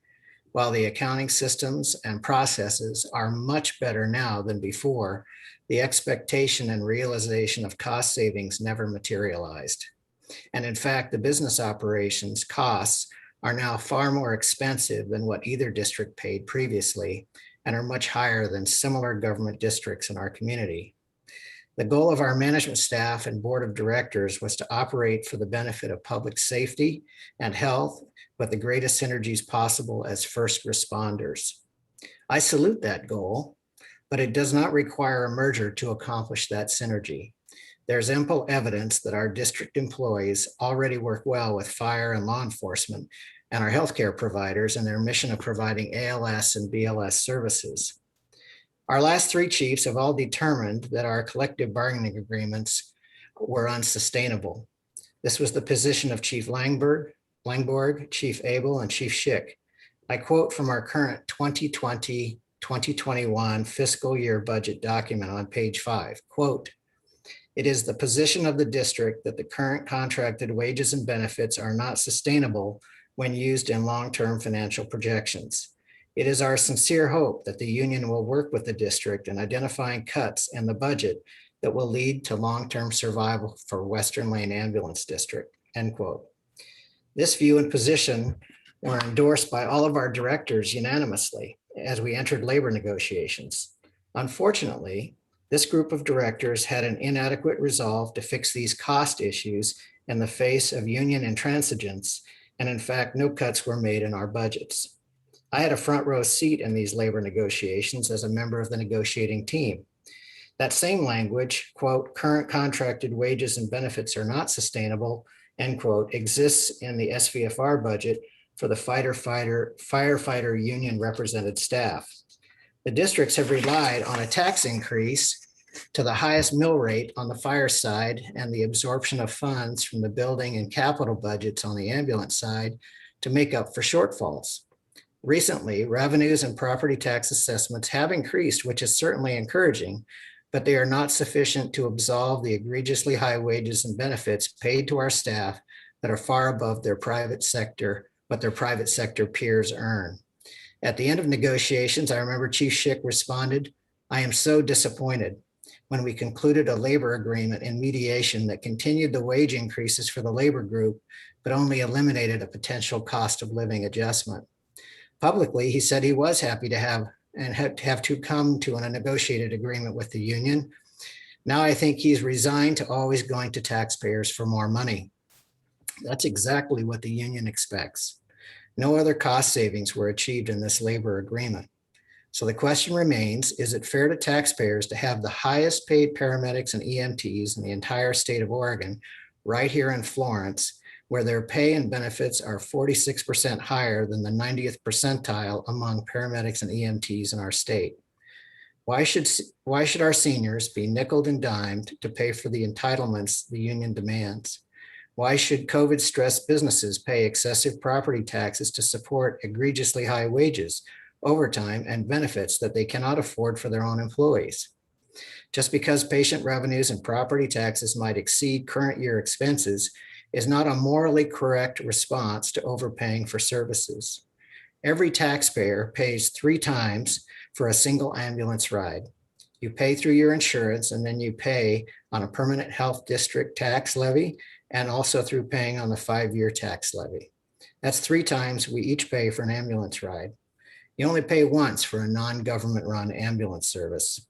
While the accounting systems and processes are much better now than before, the expectation and realization of cost savings never materialized. And in fact, the business operations costs are now far more expensive than what either district paid previously, and are much higher than similar government districts in our community. The goal of our management staff and board of directors was to operate for the benefit of public safety and health with the greatest synergies possible as first responders. I salute that goal, but it does not require a merger to accomplish that synergy. There's ample evidence that our district employees already work well with fire and law enforcement and our healthcare providers in their mission of providing ALS and BLS services. Our last 3 chiefs have all determined that our collective bargaining agreements were unsustainable. This was the position of Chief Langborg, Chief Abel, and Chief Schick. I quote from our current 2020-2021 fiscal year budget document on page 5, quote, "It is the position of the district that the current contracted wages and benefits are not sustainable when used in long-term financial projections. It is our sincere hope that the union will work with the district in identifying cuts in the budget that will lead to long-term survival for Western Lane Ambulance District," end quote. This view and position were endorsed by all of our directors unanimously as we entered labor negotiations. Unfortunately, this group of directors had an inadequate resolve to fix these cost issues in the face of union intransigence, and in fact, no cuts were made in our budgets. I had a front row seat in these labor negotiations as a member of the negotiating team. That same language, quote, "current contracted wages and benefits are not sustainable," end quote, exists in the SVFR budget for the firefighter union represented staff. The districts have relied on a tax increase to the highest mill rate on the fire side and the absorption of funds from the building and capital budgets on the ambulance side to make up for shortfalls. Recently, revenues and property tax assessments have increased, which is certainly encouraging, but they are not sufficient to absolve the egregiously high wages and benefits paid to our staff that are far above their private sector, what their private sector peers earn. At the end of negotiations, I remember Chief Schick responded, "I am so disappointed," when we concluded a labor agreement in mediation that continued the wage increases for the labor group, but only eliminated a potential cost of living adjustment. Publicly, he said he was happy to have to come to a negotiated agreement with the union. Now I think he's resigned to always going to taxpayers for more money. That's exactly what the union expects. No other cost savings were achieved in this labor agreement. So the question remains, is it fair to taxpayers to have the highest paid paramedics and EMTs in the entire state of Oregon, right here in Florence, where their pay and benefits are 46% higher than the 90th percentile among paramedics and EMTs in our state? Why should our seniors be nickeled and dimed to pay for the entitlements the union demands? Why should COVID-stressed businesses pay excessive property taxes to support egregiously high wages, overtime, and benefits that they cannot afford for their own employees? Just because patient revenues and property taxes might exceed current year expenses is not a morally correct response to overpaying for services. Every taxpayer pays 3 times for a single ambulance ride. You pay through your insurance, and then you pay on a permanent health district tax levy, and also through paying on the 5-year tax levy. That's 3 times we each pay for an ambulance ride. You only pay once for a non-government run ambulance service.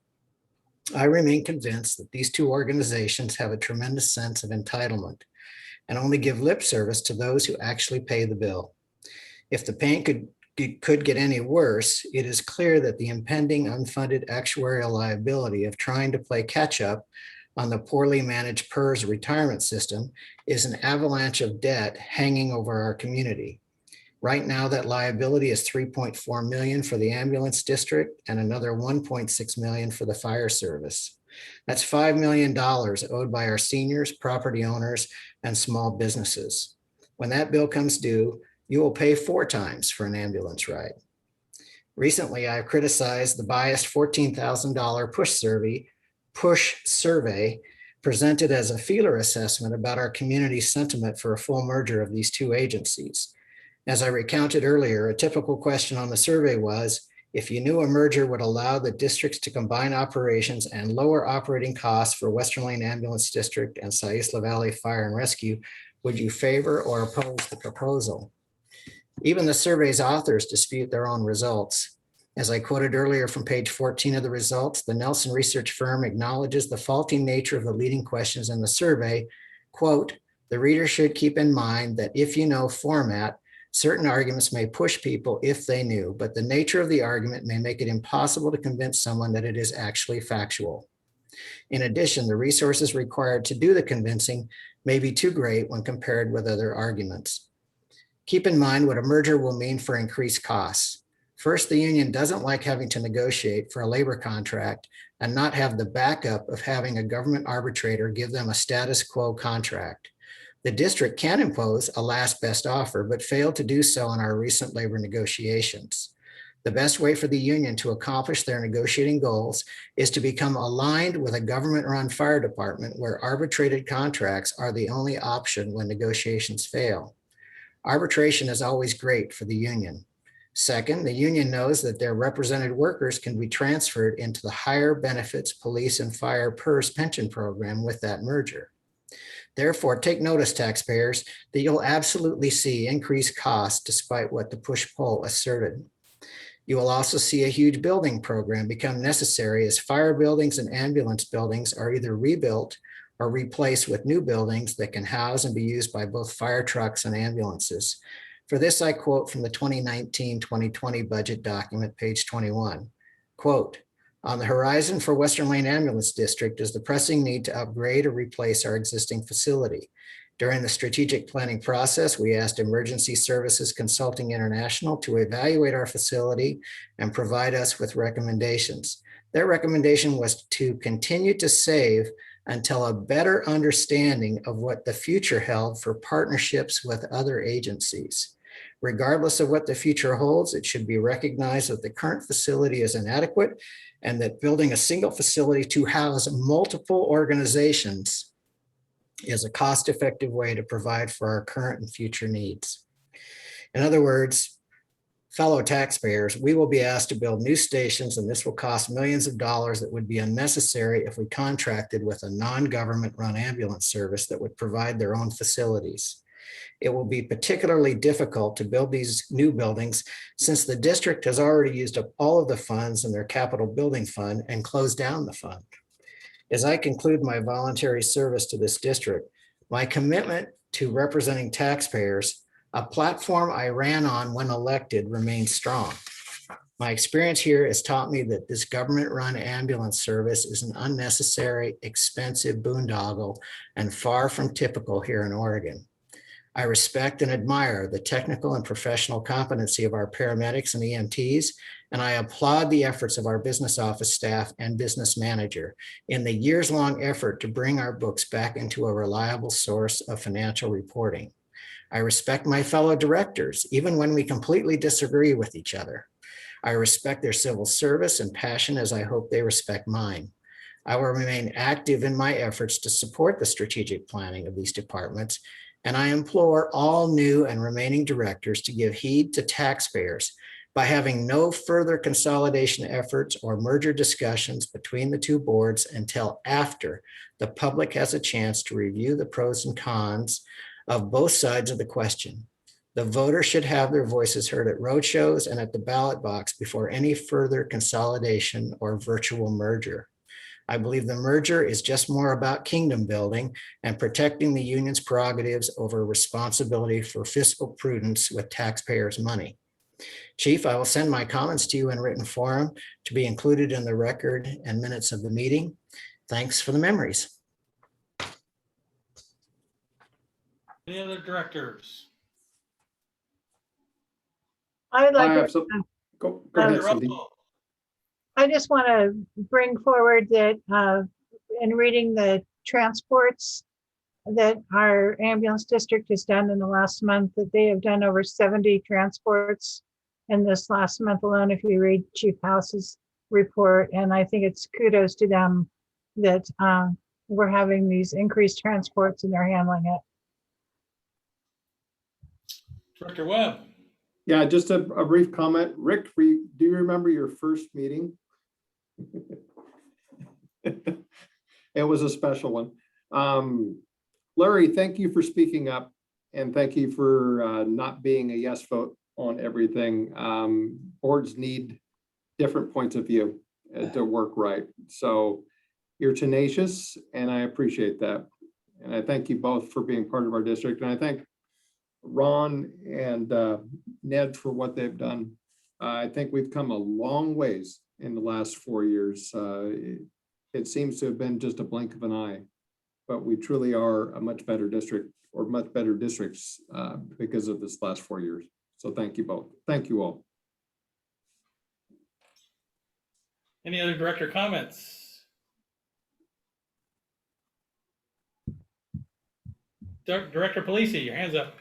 I remain convinced that these two organizations have a tremendous sense of entitlement and only give lip service to those who actually pay the bill. If the pain could get any worse, it is clear that the impending unfunded actuarial liability of trying to play catch up on the poorly managed PERS retirement system is an avalanche of debt hanging over our community. Right now, that liability is $3.4 million for the ambulance district and another $1.6 million for the fire service. That's $5 million owed by our seniors, property owners, and small businesses. When that bill comes due, you will pay 4 times for an ambulance ride. Recently, I criticized the biased $14,000 push survey presented as a feeler assessment about our community's sentiment for a full merger of these two agencies. As I recounted earlier, a typical question on the survey was, if you knew a merger would allow the districts to combine operations and lower operating costs for Western Lane Ambulance District and Siuslaw Valley Fire and Rescue, would you favor or oppose the proposal? Even the survey's authors dispute their own results. As I quoted earlier from page 14 of the results, the Nelson research firm acknowledges the faulty nature of the leading questions in the survey. Quote, the reader should keep in mind that if you know format, certain arguments may push people if they knew, but the nature of the argument may make it impossible to convince someone that it is actually factual. In addition, the resources required to do the convincing may be too great when compared with other arguments. Keep in mind what a merger will mean for increased costs. First, the union doesn't like having to negotiate for a labor contract and not have the backup of having a government arbitrator give them a status quo contract. The district can impose a last best offer, but failed to do so in our recent labor negotiations. The best way for the union to accomplish their negotiating goals is to become aligned with a government-run fire department where arbitrated contracts are the only option when negotiations fail. Arbitration is always great for the union. Second, the union knows that their represented workers can be transferred into the higher benefits police and fire PERS pension program with that merger. Therefore, take notice, taxpayers, that you'll absolutely see increased costs despite what the push-pull asserted. You will also see a huge building program become necessary as fire buildings and ambulance buildings are either rebuilt or replaced with new buildings that can house and be used by both fire trucks and ambulances. For this, I quote from the 2019-2020 budget document, page 21, quote, on the horizon for Western Lane Ambulance District is the pressing need to upgrade or replace our existing facility. During the strategic planning process, we asked Emergency Services Consulting International to evaluate our facility and provide us with recommendations. Their recommendation was to continue to save until a better understanding of what the future held for partnerships with other agencies. Regardless of what the future holds, it should be recognized that the current facility is inadequate and that building a single facility to house multiple organizations is a cost-effective way to provide for our current and future needs. In other words, fellow taxpayers, we will be asked to build new stations, and this will cost millions of dollars that would be unnecessary if we contracted with a non-government run ambulance service that would provide their own facilities. It will be particularly difficult to build these new buildings since the district has already used up all of the funds in their capital building fund and closed down the fund. As I conclude my voluntary service to this district, my commitment to representing taxpayers, a platform I ran on when elected, remains strong. My experience here has taught me that this government-run ambulance service is an unnecessary, expensive boondoggle and far from typical here in Oregon. I respect and admire the technical and professional competency of our paramedics and EMTs, and I applaud the efforts of our business office staff and business manager in the years-long effort to bring our books back into a reliable source of financial reporting. I respect my fellow directors, even when we completely disagree with each other. I respect their civil service and passion as I hope they respect mine. I will remain active in my efforts to support the strategic planning of these departments, and I implore all new and remaining directors to give heed to taxpayers by having no further consolidation efforts or merger discussions between the two boards until after the public has a chance to review the pros and cons of both sides of the question. The voters should have their voices heard at roadshows and at the ballot box before any further consolidation or virtual merger. I believe the merger is just more about kingdom building and protecting the union's prerogatives over responsibility for fiscal prudence with taxpayers' money. Chief, I will send my comments to you in written form to be included in the record and minutes of the meeting. Thanks for the memories. Any other directors? I would I like have to, some, go ahead, Cindy. I just want to bring forward that in reading the transports that our ambulance district has done in the last month, that they have done over 70 transports in this last month alone, if you read Chief House's report. And I think it's kudos to them that we're having these increased transports and they're handling it. Director Webb. Yeah, just a brief comment. Rick, do you remember your first meeting? It was a special one. Larry, thank you for speaking up, and thank you for not being a yes vote on everything. Boards need different points of view to work right. So you're tenacious, and I appreciate that. And I thank you both for being part of our district. And I thank Ron and Ned for what they've done. I think we've come a long ways in the last 4 years. It seems to have been just a blink of an eye, but we truly are a much better district, or much better districts because of this last 4 years. So thank you both. Thank you all. Any other director comments? Director Polisi, your hand's up.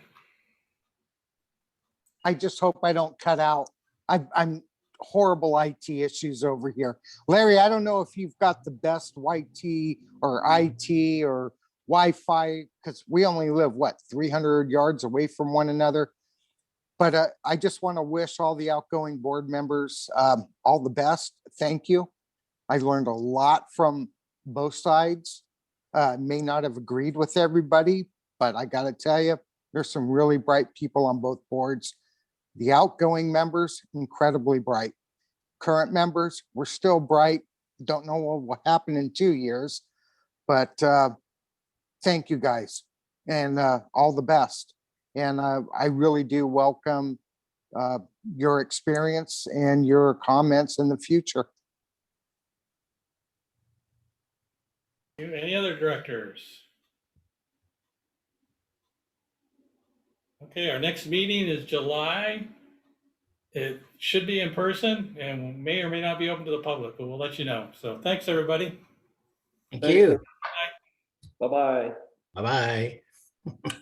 I just hope I don't cut out. I'm horrible IT issues over here. Larry, I don't know if you've got the best YT or IT or Wi-Fi, because we only live, what, 300 yards away from one another. But I just want to wish all the outgoing board members all the best. Thank you. I learned a lot from both sides. May not have agreed with everybody, but I got to tell you, there's some really bright people on both boards. The outgoing members, incredibly bright. Current members, we're still bright. Don't know what will happen in 2 years, but thank you guys, and all the best. And I really do welcome your experience and your comments in the future. Any other directors? Okay, our next meeting is July. It should be in person and may or may not be open to the public, but we'll let you know. So thanks, everybody. Thank Thanks, you. Bye-bye. Bye-bye.